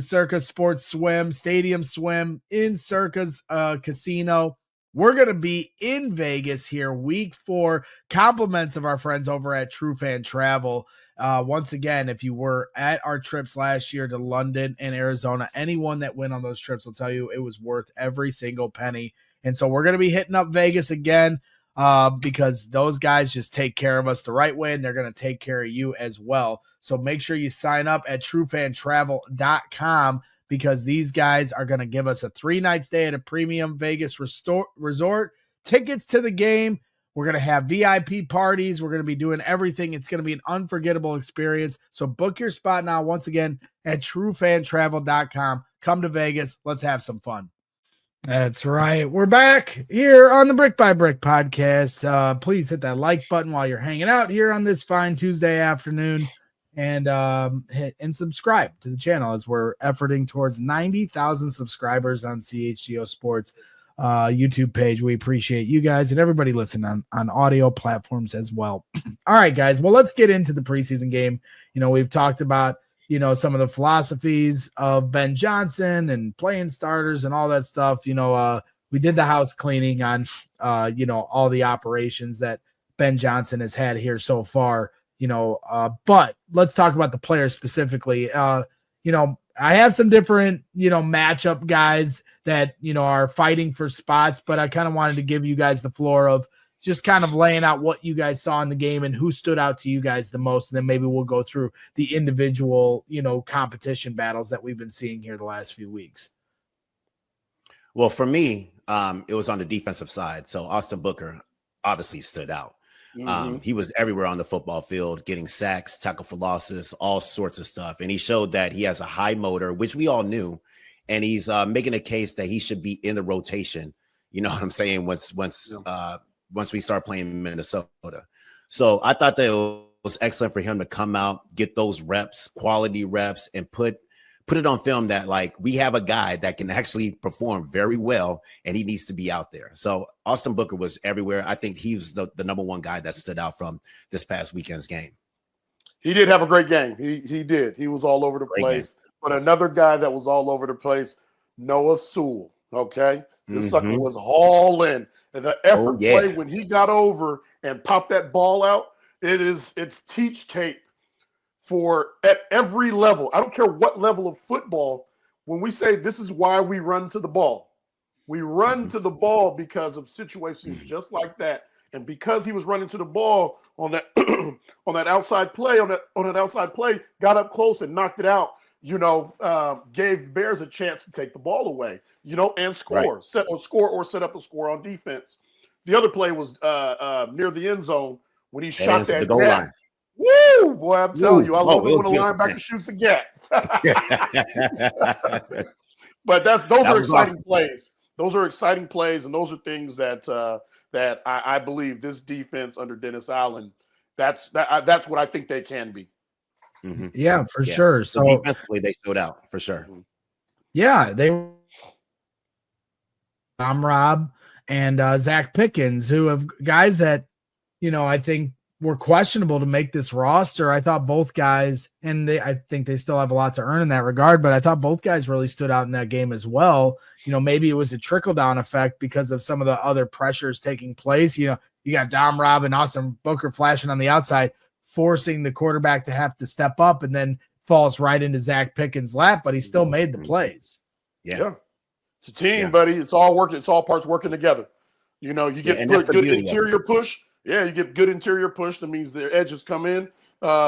Circa Sports Swim, Stadium Swim in Circa's casino. We're going to be in Vegas here week 4. Compliments of our friends over at True Fan Travel. Once again, if you were at our trips last year to London and Arizona, anyone that went on those trips will tell you it was worth every single penny. And so we're going to be hitting up Vegas again. Because those guys just take care of us the right way, and they're going to take care of you as well. So make sure you sign up at truefantravel.com, because these guys are going to give us a 3-night stay at a premium Vegas resort, tickets to the game. We're going to have VIP parties. We're going to be doing everything. It's going to be an unforgettable experience. So book your spot now, once again, at truefantravel.com. Come to Vegas. Let's have some fun. That's right. We're back here on the Brick by Brick podcast. Please hit that like button while you're hanging out here on this fine Tuesday afternoon, and hit and subscribe to the channel as we're efforting towards 90,000 subscribers on CHGO Sports YouTube page. We appreciate you guys and everybody listening on audio platforms as well. All right, guys. Well, let's get into the preseason game. You know, we've talked about, you know, some of the philosophies of Ben Johnson and playing starters and all that stuff. You know, we did the house cleaning on, you know, all the operations that Ben Johnson has had here so far, you know, but let's talk about the players specifically. You know, I have some different, you know, matchup guys that, you know, are fighting for spots, but I kind of wanted to give you guys the floor of just kind of laying out what you guys saw in the game and who stood out to you guys the most. And then maybe we'll go through the individual, you know, competition battles that we've been seeing here the last few weeks. Well, for me, it was on the defensive side. So Austin Booker obviously stood out. He was everywhere on the football field, getting sacks, tackle for losses, all sorts of stuff. And he showed that he has a high motor, which we all knew. And he's making a case that he should be in the rotation. You know what I'm saying? Once we start playing Minnesota. So I thought that it was excellent for him to come out, get those reps, quality reps, and put it on film that, like, we have a guy that can actually perform very well, and he needs to be out there. So Austin Booker was everywhere. I think he was the number one guy that stood out from this past weekend's game. He did have a great game. He did. He was all over the place. But another guy that was all over the place, Noah Sewell, okay? This sucker was all in. And the effort play when he got over and popped that ball out, it's teach tape for at every level. I don't care what level of football. When we say this is why we run to the ball, we run to the ball because of situations just like that. And because he was running to the ball on that on that outside play, got up close and knocked it out. You know, gave Bears a chance to take the ball away, you know, and score, right. set up a score on defense. The other play was near the end zone when he shot that goal line. Woo, boy, I'm telling you, I love it when a linebacker shoots a gap. But those are exciting awesome plays. Those are exciting plays, and those are things that that I believe this defense under Dennis Allen, that's what I think they can be. Yeah, for sure. So defensively, they showed out for sure. Yeah, I'm Rob and Zach Pickens, who have guys that, you know, I think were questionable to make this roster. I thought both guys, and I think they still have a lot to earn in that regard, but I thought both guys really stood out in that game as well. You know, maybe it was a trickle-down effect because of some of the other pressures taking place. You know, you got Dom Rob and Austin Booker flashing on the outside, forcing the quarterback to have to step up, and then falls right into Zach Pickens' lap, but he still made the plays. Yeah. It's a team, buddy. It's all working. It's all parts working together. You know, you get good interior push. Yeah, you get good interior push. That means the edges come in,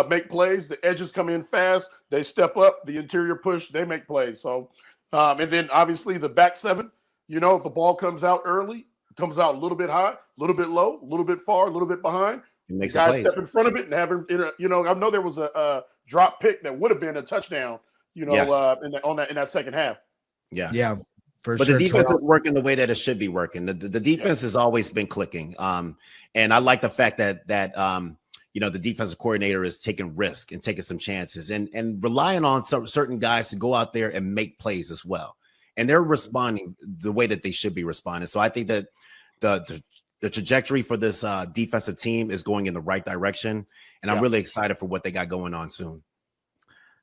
make plays. The edges come in fast. They step up. The interior push, they make plays. So, and then obviously the back seven, you know, if the ball comes out early, comes out a little bit high, a little bit low, a little bit far, a little bit behind. It makes guys step in front of it and have him, you know, I know there was a drop pick that would have been a touchdown, you know, in that second half. Yeah. But the defense is working the way that it should be working. The defense has always been clicking. And I like the fact that you know, the defensive coordinator is taking risk and taking some chances and relying on certain guys to go out there and make plays as well. And they're responding the way that they should be responding. So I think that the trajectory for this defensive team is going in the right direction. And I'm really excited for what they got going on soon.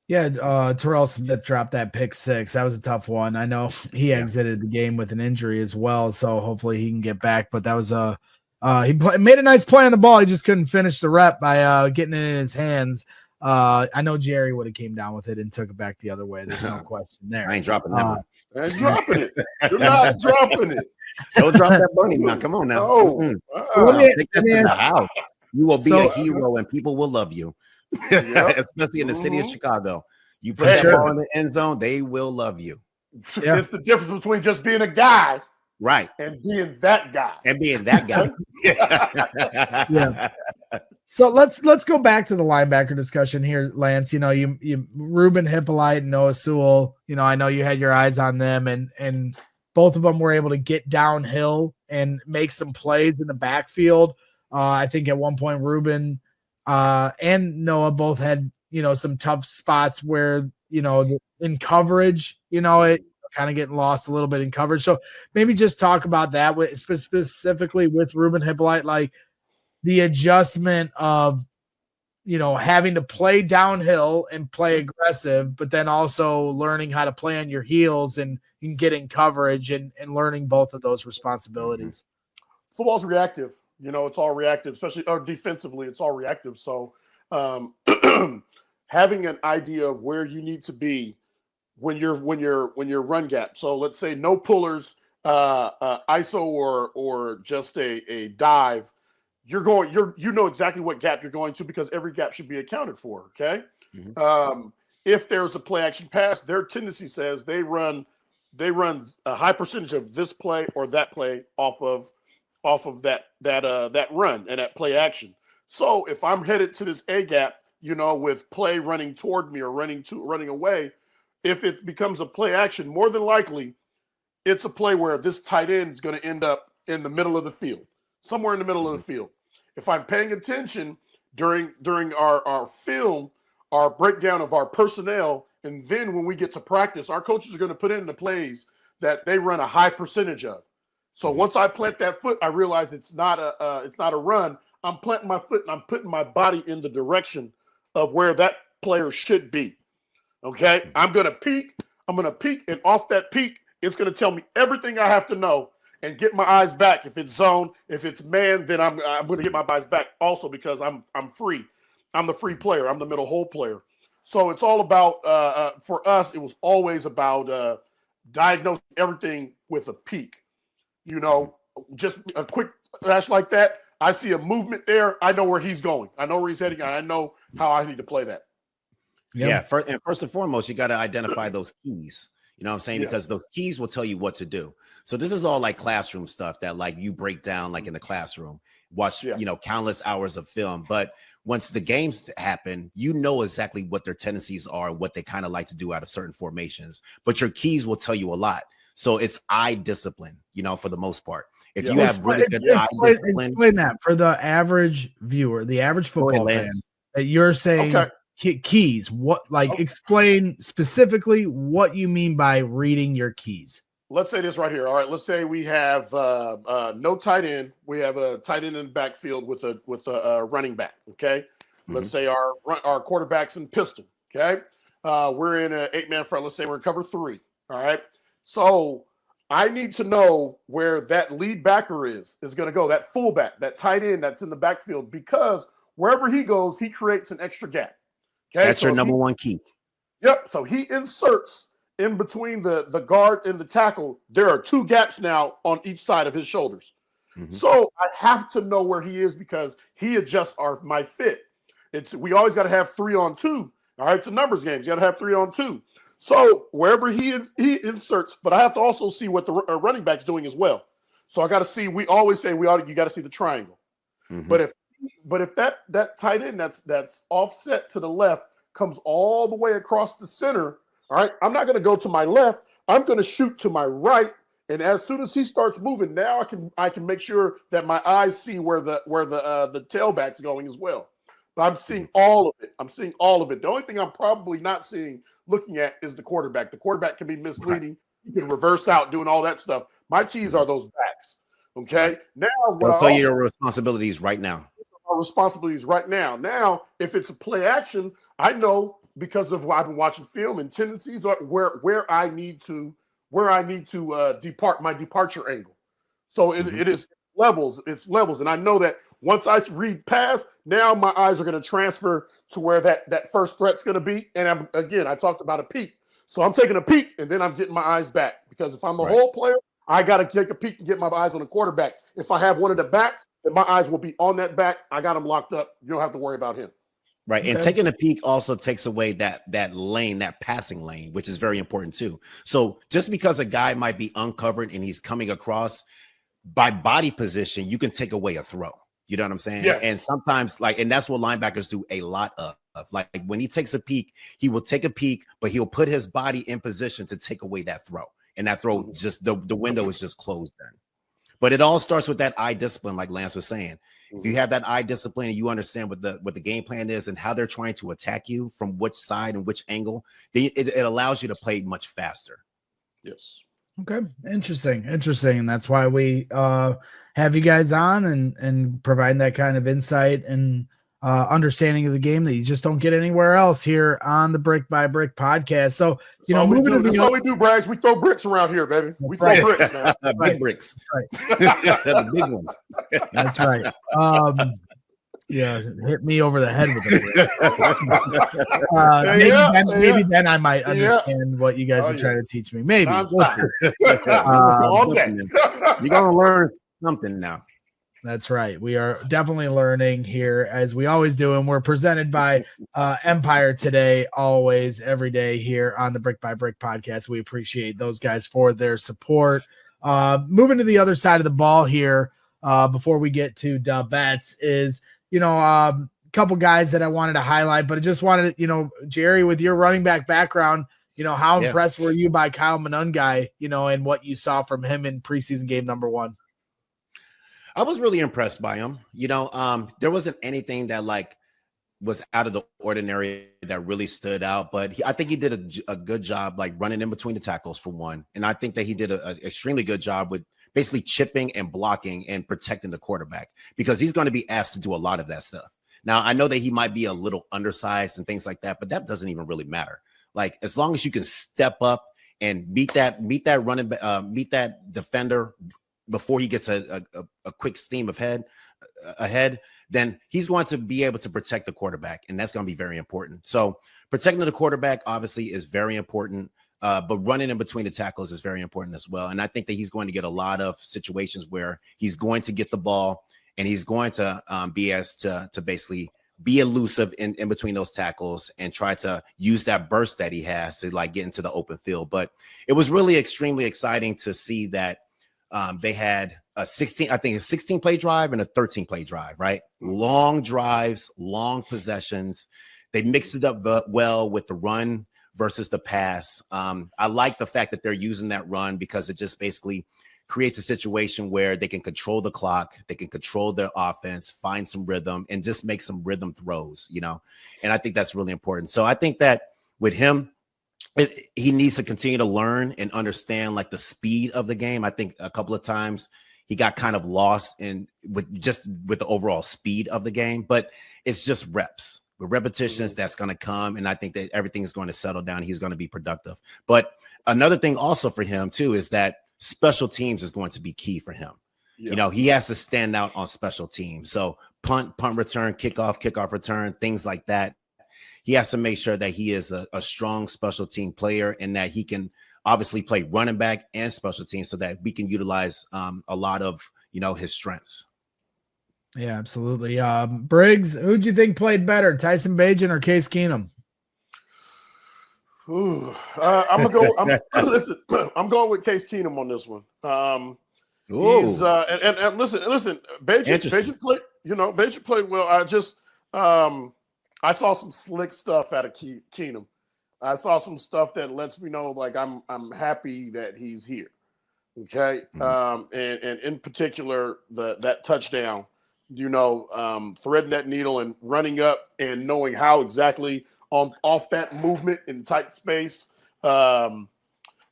Yeah, Terrell Smith dropped that pick 6. That was a tough one. I know he exited the game with an injury as well, so hopefully he can get back. But that was made a nice play on the ball. He just couldn't finish the rep by getting it in his hands. I know Jerry would have came down with it and took it back the other way. There's no question there. I ain't dropping that one. I ain't dropping it. You're not dropping it. Don't drop that money now. Come on now. Oh, take that to the house. You will be a hero and people will love you. Especially in the city of Chicago. You put that ball in the end zone, they will love you. It's the difference between just being a guy, right, and being that guy. Yeah. So let's go back to the linebacker discussion here, Lance. You know, you Ruben Hippolyte and Noah Sewell. You know, I know you had your eyes on them, and both of them were able to get downhill and make some plays in the backfield. I think at one point Ruben and Noah both had, you know, some tough spots where, you know, in coverage, you know, it kind of getting lost a little bit in coverage. So maybe just talk about that specifically with Ruben Hippolyte, like the adjustment of, you know, having to play downhill and play aggressive, but then also learning how to play on your heels and getting coverage and learning both of those responsibilities. Football's reactive. You know, it's all reactive, especially defensively. It's all reactive. So having an idea of where you need to be when you're run gap. So let's say no pullers, ISO or just a dive. You know exactly what gap you're going to because every gap should be accounted for. Okay. Mm-hmm. If there's a play action pass, their tendency says they run a high percentage of this play or that play off of that run and that play action. So if I'm headed to this A gap, you know, with play running toward me or running away, if it becomes a play action, more than likely it's a play where this tight end is going to end up in the middle of the field, somewhere in the middle of the field. If I'm paying attention during our film, our breakdown of our personnel, and then when we get to practice, our coaches are going to put in the plays that they run a high percentage of. So once I plant that foot, I realize it's not a run. I'm planting my foot and I'm putting my body in the direction of where that player should be. Okay, I'm gonna peek, and off that peak, it's gonna tell me everything I have to know and get my eyes back. If it's zone, if it's man, then I'm gonna get my eyes back also because I'm free. I'm the free player. I'm the middle hole player. So it's all about for us. It was always about diagnosing everything with a peek. You know, just a quick flash like that. I see a movement there. I know where he's going. I know where he's heading. And I know how I need to play that. Yeah. First and foremost, you got to identify those keys. You know what I'm saying? Because those keys will tell you what to do. So this is all like classroom stuff that like you break down like in the classroom, watch, you know, countless hours of film. But once the games happen, you know exactly what their tendencies are, what they kind of like to do out of certain formations. But your keys will tell you a lot. So it's eye discipline, you know, for the most part. If you have really good eye discipline. Explain that for the average viewer, the average football fan. You're saying keys. What, like, explain specifically what you mean by reading your keys. Let's say this right here. All right, let's say we have no tight end. We have a tight end in the backfield with a running back. Okay, let's say our quarterback's in pistol. Okay, we're in an 8-man front. Let's say we're in cover 3. All right. So I need to know where that lead backer is going to go, that fullback, that tight end that's in the backfield, because wherever he goes, he creates an extra gap. Okay, That's your number one key. Yep. So he inserts in between the guard and the tackle. There are 2 gaps now on each side of his shoulders. Mm-hmm. So I have to know where he is because he adjusts my fit. We always got to have 3-on-2. All right, it's a numbers game. You got to have 3-on-2. So wherever he inserts, but I have to also see what the running back's doing as well. So I got to see. We always say you got to see the triangle. Mm-hmm. But if that tight end that's offset to the left comes all the way across the center, all right, I'm not going to go to my left. I'm going to shoot to my right, and as soon as he starts moving, now I can make sure that my eyes see where the tailback's going as well. But I'm seeing all of it. The only thing I'm probably not looking at is the quarterback. The quarterback can be misleading. You can reverse out doing all that stuff. My keys are those backs. Okay. Now, I'll tell you your responsibilities right now. Now, if it's a play action, I know because of what I've been watching film and tendencies where I need to depart my departure angle. So it is levels. It's levels, and I know that once I read pass, now my eyes are going to transfer to where that first threat's going to be. And I talked about a peek. So I'm taking a peek, and then I'm getting my eyes back. Because if I'm a whole player, I got to take a peek and get my eyes on the quarterback. If I have one of the backs, then my eyes will be on that back. I got him locked up. You don't have to worry about him. Right. And taking a peek also takes away that lane, that passing lane, which is very important too. So just because a guy might be uncovered and he's coming across by body position, you can take away a throw. You know what I'm saying? Yes. And sometimes and that's what linebackers do a lot of. Like when he takes a peek, he will take a peek, but he'll put his body in position to take away that throw. And that throw just the window is just closed then. But it all starts with that eye discipline, like Lance was saying. If you have that eye discipline and you understand what the game plan is and how they're trying to attack you from which side and which angle, it allows you to play much faster. Yes. Okay. Interesting. And that's why we have you guys on and providing that kind of insight and understanding of the game that you just don't get anywhere else here on the Brick by Brick podcast. So, that's what we do, Braggs. We throw bricks around here, baby. We throw bricks, man. Big bricks. Right. The big ones. That's right. Yeah, hit me over the head with it. Maybe then I might understand what you guys are trying to teach me. Maybe. You're gonna learn something now. That's right. We are definitely learning here, as we always do, and we're presented by Empire today, always, every day here on the Brick by Brick podcast. We appreciate those guys for their support. Moving to the other side of the ball here, before we get to bets, is a couple guys that I wanted to highlight, but I just wanted to, Jerry, with your running back background, how impressed were you by Kyle Monungai, and what you saw from him in preseason game number 1? I was really impressed by him. There wasn't anything that was out of the ordinary that really stood out, but I think he did a good job, running in between the tackles for one. And I think that he did an extremely good job with basically chipping and blocking and protecting the quarterback, because he's going to be asked to do a lot of that stuff. Now, I know that he might be a little undersized and things like that, but that doesn't even really matter. As long as you can step up and meet that defender before he gets a quick steam ahead, then he's going to be able to protect the quarterback, and that's going to be very important. So protecting the quarterback obviously is very important, but running in between the tackles is very important as well. And I think that he's going to get a lot of situations where he's going to get the ball and he's going to be asked to basically be elusive in between those tackles and try to use that burst that he has to get into the open field. But it was really extremely exciting to see that they had a 16 play drive and a 13 play drive, right? Long drives, long possessions. They mixed it up well with the run versus the pass. I like the fact that they're using that run because it just basically creates a situation where they can control the clock, they can control their offense, find some rhythm, and just make some rhythm throws, And I think that's really important. So I think that with him, he needs to continue to learn and understand the speed of the game. I think a couple of times he got kind of lost with the overall speed of the game, but it's just reps. With repetitions, that's going to come, and I think that everything is going to settle down. He's going to be productive. But another thing also for him too is that special teams is going to be key for him. Yeah. You know, he has to stand out on special teams. So punt return, kickoff return, things like that. He has to make sure that he is a strong special team player and that he can obviously play running back and special teams so that we can utilize a lot of, you know, his strengths. Yeah, absolutely. Briggs, who'd you think played better, Tyson Bagent or Case Keenum? I'm going with Case Keenum on this one. He's and listen, Bagent played. You know, Bagent played well. I saw some slick stuff out of Keenum. I saw some stuff that lets me know, like, I'm happy that he's here. Okay, and in particular, that touchdown. You know, threading that needle and running up and knowing how exactly off that movement in tight space. And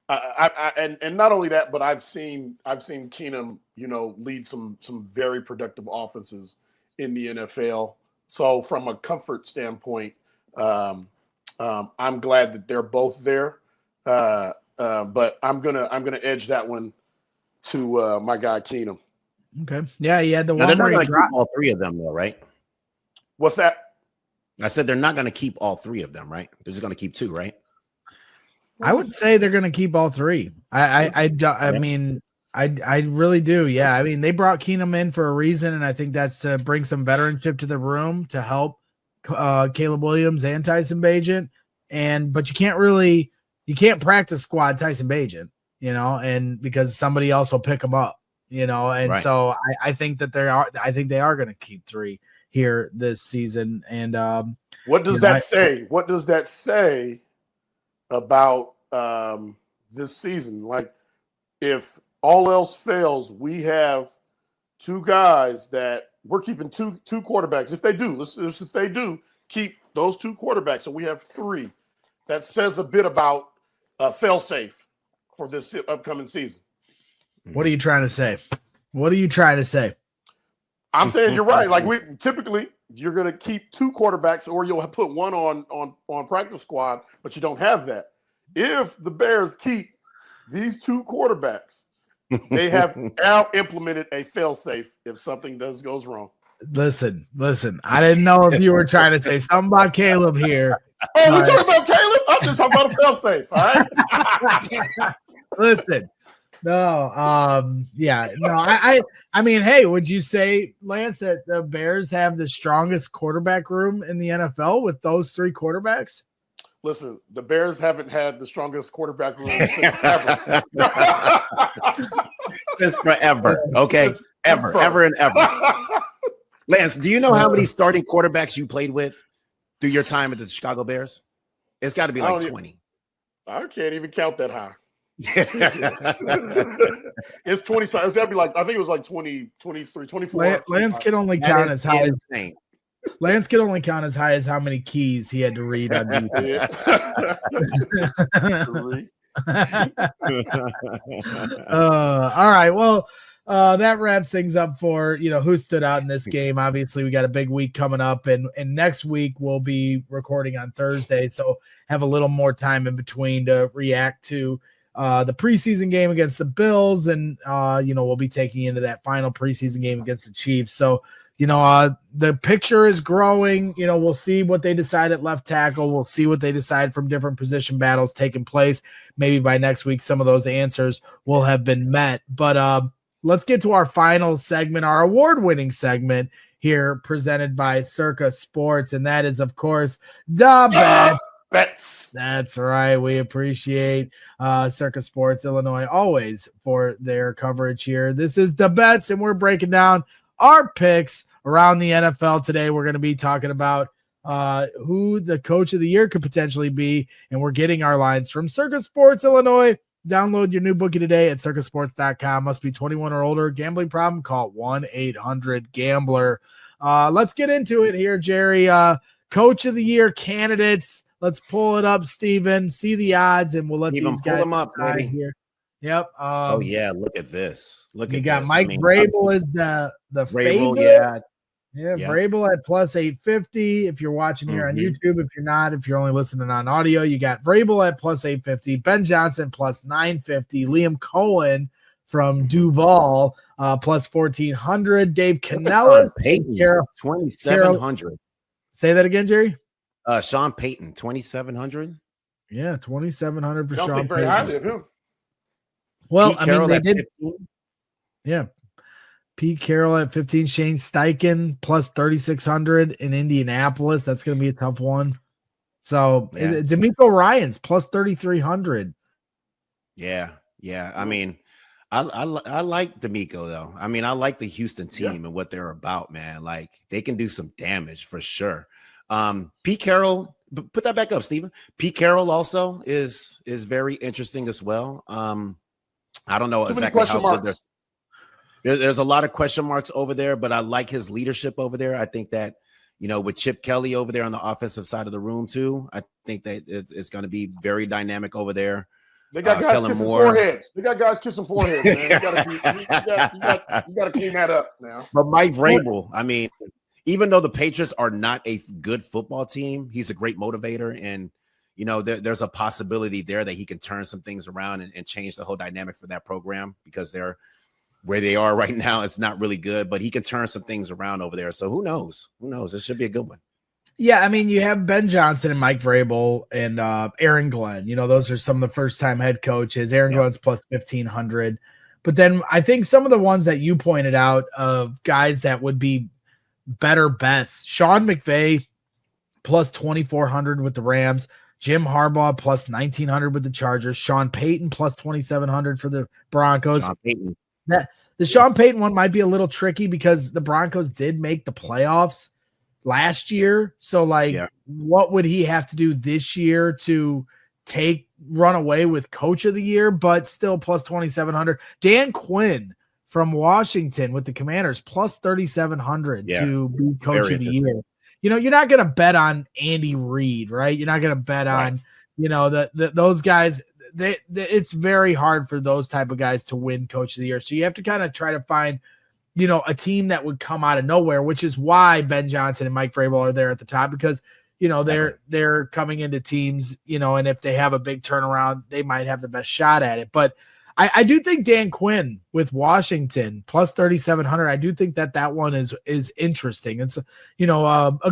not only that, but I've seen Keenum, you know, lead some very productive offenses in the NFL. So from a comfort standpoint, I'm glad that they're both there. But I'm gonna edge that one to my guy Keenum. Okay. Yeah, he had the now one they're where not he going to dropped. keep all three of them, though, right? What's that? I said they're not going to keep all three of them, right? They're just going to keep two, right? I would say they're going to keep all three. I mean, I really do. Yeah. I mean, they brought Keenum in for a reason, and I think that's to bring some veteranship to the room to help Caleb Williams and Tyson Bagent. But you can't practice squad Tyson Bagent, you know, and because somebody else will pick him up, you know, and right. So I think that they are going to keep three here this season. And what does that say? What does that say about this season? Like, if all else fails, we have two guys that we're keeping two quarterbacks. If they do keep those two quarterbacks, so we have three. That says a bit about fail-safe for this upcoming season. What are you trying to say? What are you trying to say? I'm saying you're right. Like, you're going to keep two quarterbacks, or you'll put one on practice squad, but you don't have that. If the Bears keep these two quarterbacks, they have now implemented a fail-safe if something goes wrong. Listen. I didn't know if you were trying to say something about Caleb here. Oh, we're talking about Caleb? I'm just talking about a fail-safe, all right? Listen. No, I mean, hey, would you say, Lance, that the Bears have the strongest quarterback room in the NFL with those three quarterbacks? Listen, the Bears haven't had the strongest quarterback room since ever. Since forever, okay? Ever and ever. Lance, do you know how many starting quarterbacks you played with through your time at the Chicago Bears? It's got to be like 20. I can't even count that high. It's 20. So it's got to be like, I think it was like 20, 23, 24. Lance can only count as high as Lance can only count as high as how many keys he had to read on defense. All right. Well, that wraps things up for, you know, who stood out in this game. Obviously, we got a big week coming up, and next week we'll be recording on Thursday, so have a little more time in between to react to the preseason game against the Bills, and you know, we'll be taking into that final preseason game against the Chiefs. So, you know, the picture is growing. You know, we'll see what they decide at left tackle. We'll see what they decide from different position battles taking place. Maybe by next week, some of those answers will have been met. But let's get to our final segment, our award-winning segment here, presented by Circa Sports, and that is, of course, the bets. That's right. We appreciate Circa Sports Illinois always for their coverage here. This is the bets, and we're breaking down our picks around the NFL today. We're going to be talking about who the coach of the year could potentially be, and we're getting our lines from Circa Sports Illinois. Download your new bookie today at circasports.com. Must be 21 or older. Gambling problem? Call 1-800-GAMBLER. Let's get into it here, Jerry. Coach of the year candidates. Let's pull it up, Steven. See the odds, and we'll let these guys pull them up, buddy. here. Yep. Oh yeah, look at this. You got Mike Vrabel as the Vrabel, favorite. Yeah, Vrabel at plus 850. If you're watching here on YouTube, if you're not, if you're only listening on audio, you got Vrabel at plus 850, Ben Johnson plus 950, Liam Cohen from Duval, plus 1,400. Dave Canellis, Payton, Carol, 2,700. Say that again, Jerry. Sean Payton, 2,700. Yeah, 2,700 for Don't Sean think very Payton. highly of him. Well, Pete Carroll they at did. 15. Yeah. Pete Carroll at 15. Shane Steichen plus 3,600 in Indianapolis. That's going to be a tough one. So D'Amico Ryans plus 3,300. Yeah. I mean, I like D'Amico though. I mean, I like the Houston team and what they're about, man. Like they can do some damage for sure. Pete Carroll, put that back up, Steven. Pete Carroll also is very interesting as well. I don't know exactly how good there's a lot of question marks over there, but I like his leadership over there. I think that, with Chip Kelly over there on the offensive side of the room too, I think that it's going to be very dynamic over there. They got guys kissing foreheads. They got guys kissing foreheads, man. You got to clean that up now. But Mike Vrabel, I mean, even though the Patriots are not a good football team, he's a great motivator. And, there's a possibility there that he can turn some things around and change the whole dynamic for that program because they're where they are right now. It's not really good, but he can turn some things around over there. So who knows? This should be a good one. Yeah, I mean, you have Ben Johnson and Mike Vrabel and Aaron Glenn. Those are some of the first-time head coaches. Aaron Glenn's plus 1,500. But then I think some of the ones that you pointed out of guys that would be better bets, Sean McVay plus 2,400 with the Rams, Jim Harbaugh plus 1,900 with the Chargers, Sean Payton plus 2,700 for the Broncos. Sean Payton. The Sean Payton one might be a little tricky because the Broncos did make the playoffs last year. So, what would he have to do this year to run away with Coach of the Year, but still plus 2,700? Dan Quinn from Washington with the Commanders plus 3,700 to be Coach of the Year. You're not going to bet on Andy Reid, right? You're not going to bet on, those guys. It's very hard for those type of guys to win Coach of the Year. So you have to kind of try to find, a team that would come out of nowhere, which is why Ben Johnson and Mike Vrabel are there at the top because, they're coming into teams, and if they have a big turnaround, they might have the best shot at it. But I do think Dan Quinn with Washington plus 3,700. I do think that one is interesting. It's, a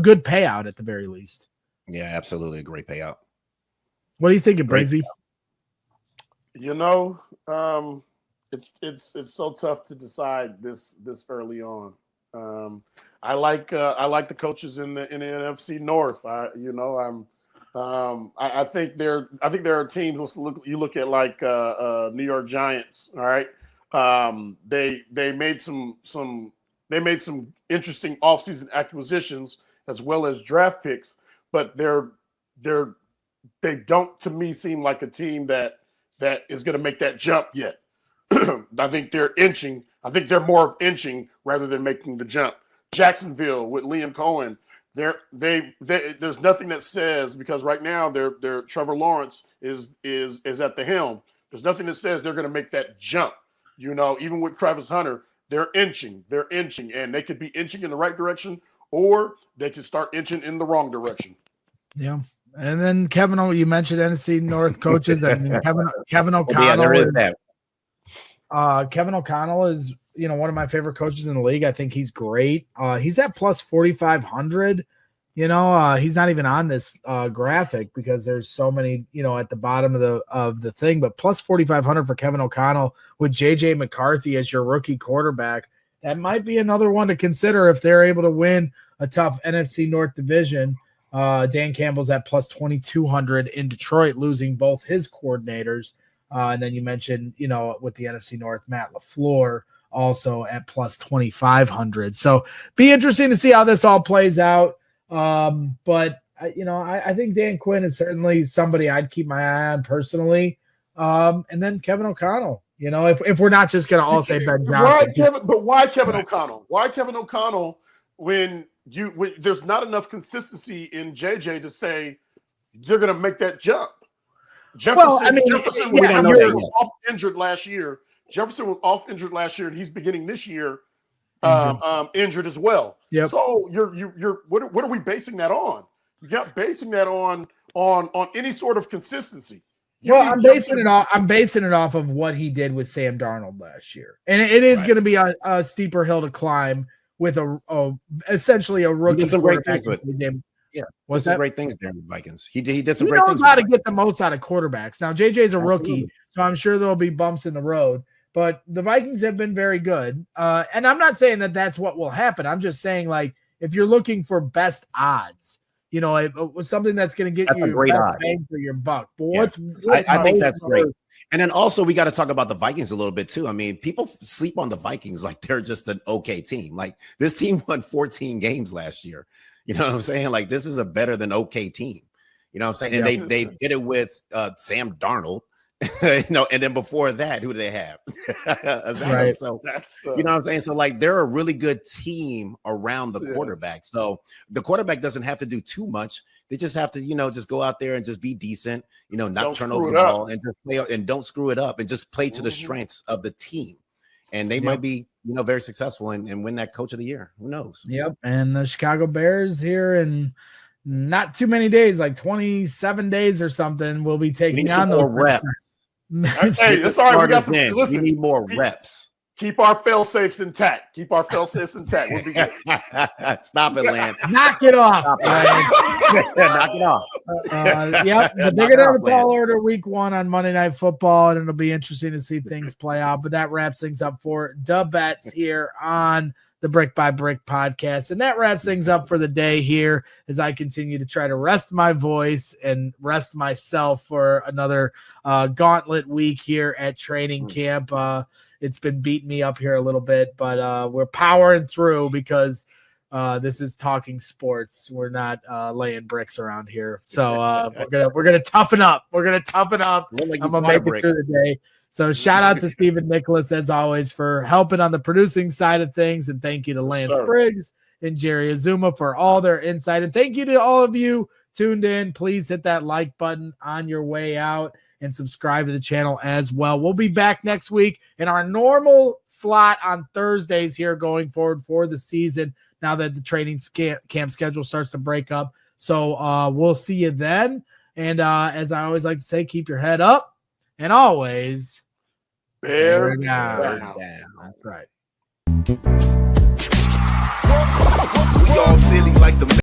good payout at the very least. Yeah, absolutely. A great payout. What do you think of Briggsy? It's so tough to decide this early on. I like the coaches in the NFC North. I think there are teams. You look at like New York Giants. All right, they made some interesting offseason acquisitions as well as draft picks, but they don't to me seem like a team that is going to make that jump yet. I think they're inching. I think they're more of inching rather than making the jump. Jacksonville with Liam Cohen, there's nothing that says, because right now they're Trevor Lawrence is at the helm. There's nothing that says they're going to make that jump. Even with Travis Hunter, they're inching, and they could be inching in the right direction, or they could start inching in the wrong direction. Yeah. And then Kevin, you mentioned NFC North coaches. I mean, Kevin O'Connell. Yeah, there is that. Kevin O'Connell is, one of my favorite coaches in the league. I think he's great. He's at plus 4,500. He's not even on this graphic because there's so many, at the bottom of the thing. But plus 4,500 for Kevin O'Connell with JJ McCarthy as your rookie quarterback. That might be another one to consider if they're able to win a tough NFC North division. Dan Campbell's at plus 2,200 in Detroit, losing both his coordinators. And then you mentioned, with the NFC North, Matt LaFleur also at plus 2,500. So be interesting to see how this all plays out. But I think Dan Quinn is certainly somebody I'd keep my eye on personally. And then Kevin O'Connell, if we're not just going to all say Ben Johnson. Why Kevin O'Connell? Why Kevin O'Connell when there's not enough consistency in JJ to say you're going to make that jump? Jefferson was off injured last year. Jefferson was off injured last year, and he's beginning this year injured as well. Yep. So what are we basing that on? You're not basing that on any sort of consistency. Well, I'm basing it off of what he did with Sam Darnold last year, and it is going to be a steeper hill to climb with essentially a rookie. He did some great things Yeah, what's some great things there with Vikings. He did some he great knows things. How to get the most out of quarterbacks. Now JJ's a rookie, so I'm sure there'll be bumps in the road. But the Vikings have been very good, and I'm not saying that that's what will happen. I'm just saying, like, if you're looking for best odds, you know, it was something that's going to get you your best bang for your buck. But I think that's great. And then also we got to talk about the Vikings a little bit too. I mean, people sleep on the Vikings like they're just an okay team. Like this team won 14 games last year. You know what I'm saying? Like this is a better than okay team. You know what I'm saying? And they did it with Sam Darnold. You know, and then before that, who do they have? Exactly. Right. So you know what I'm saying? So like they're a really good team around the quarterback. So the quarterback doesn't have to do too much. They just have to, you know, just go out there and just be decent, you know, not turn over the ball and just play and don't screw it up and just play to the strengths of the team. And they might be, you know, very successful and win that coach of the year. Who knows? Yep. And the Chicago Bears here in not too many days, like 27 days or something, will be taking on those reps. Hey, it's all right. We got to listen. We need more reps. Keep our fail safes intact. We'll be good. Stop it, Lance. Knock it off. Knock it off. Yep. But they're going to have a tall order week 1 on Monday Night Football, and it'll be interesting to see things play out. But that wraps things up for the bets here on the Brick by Brick podcast. And that wraps things up for the day here as I continue to try to rest my voice and rest myself for another gauntlet week here at training camp. It's been beating me up here a little bit, but we're powering through because this is talking sports. We're not laying bricks around here. So we're gonna toughen up. We're gonna toughen up. I'm gonna make it through the day. So shout out to Stephen Nicholas, as always, for helping on the producing side of things. And thank you to Lance Briggs and Jerry Azumah for all their insight. And thank you to all of you tuned in. Please hit that like button on your way out and subscribe to the channel as well. We'll be back next week in our normal slot on Thursdays here going forward for the season, now that the training camp schedule starts to break up. So we'll see you then. And as I always like to say, keep your head up and always bear down. That's right. We all silly like the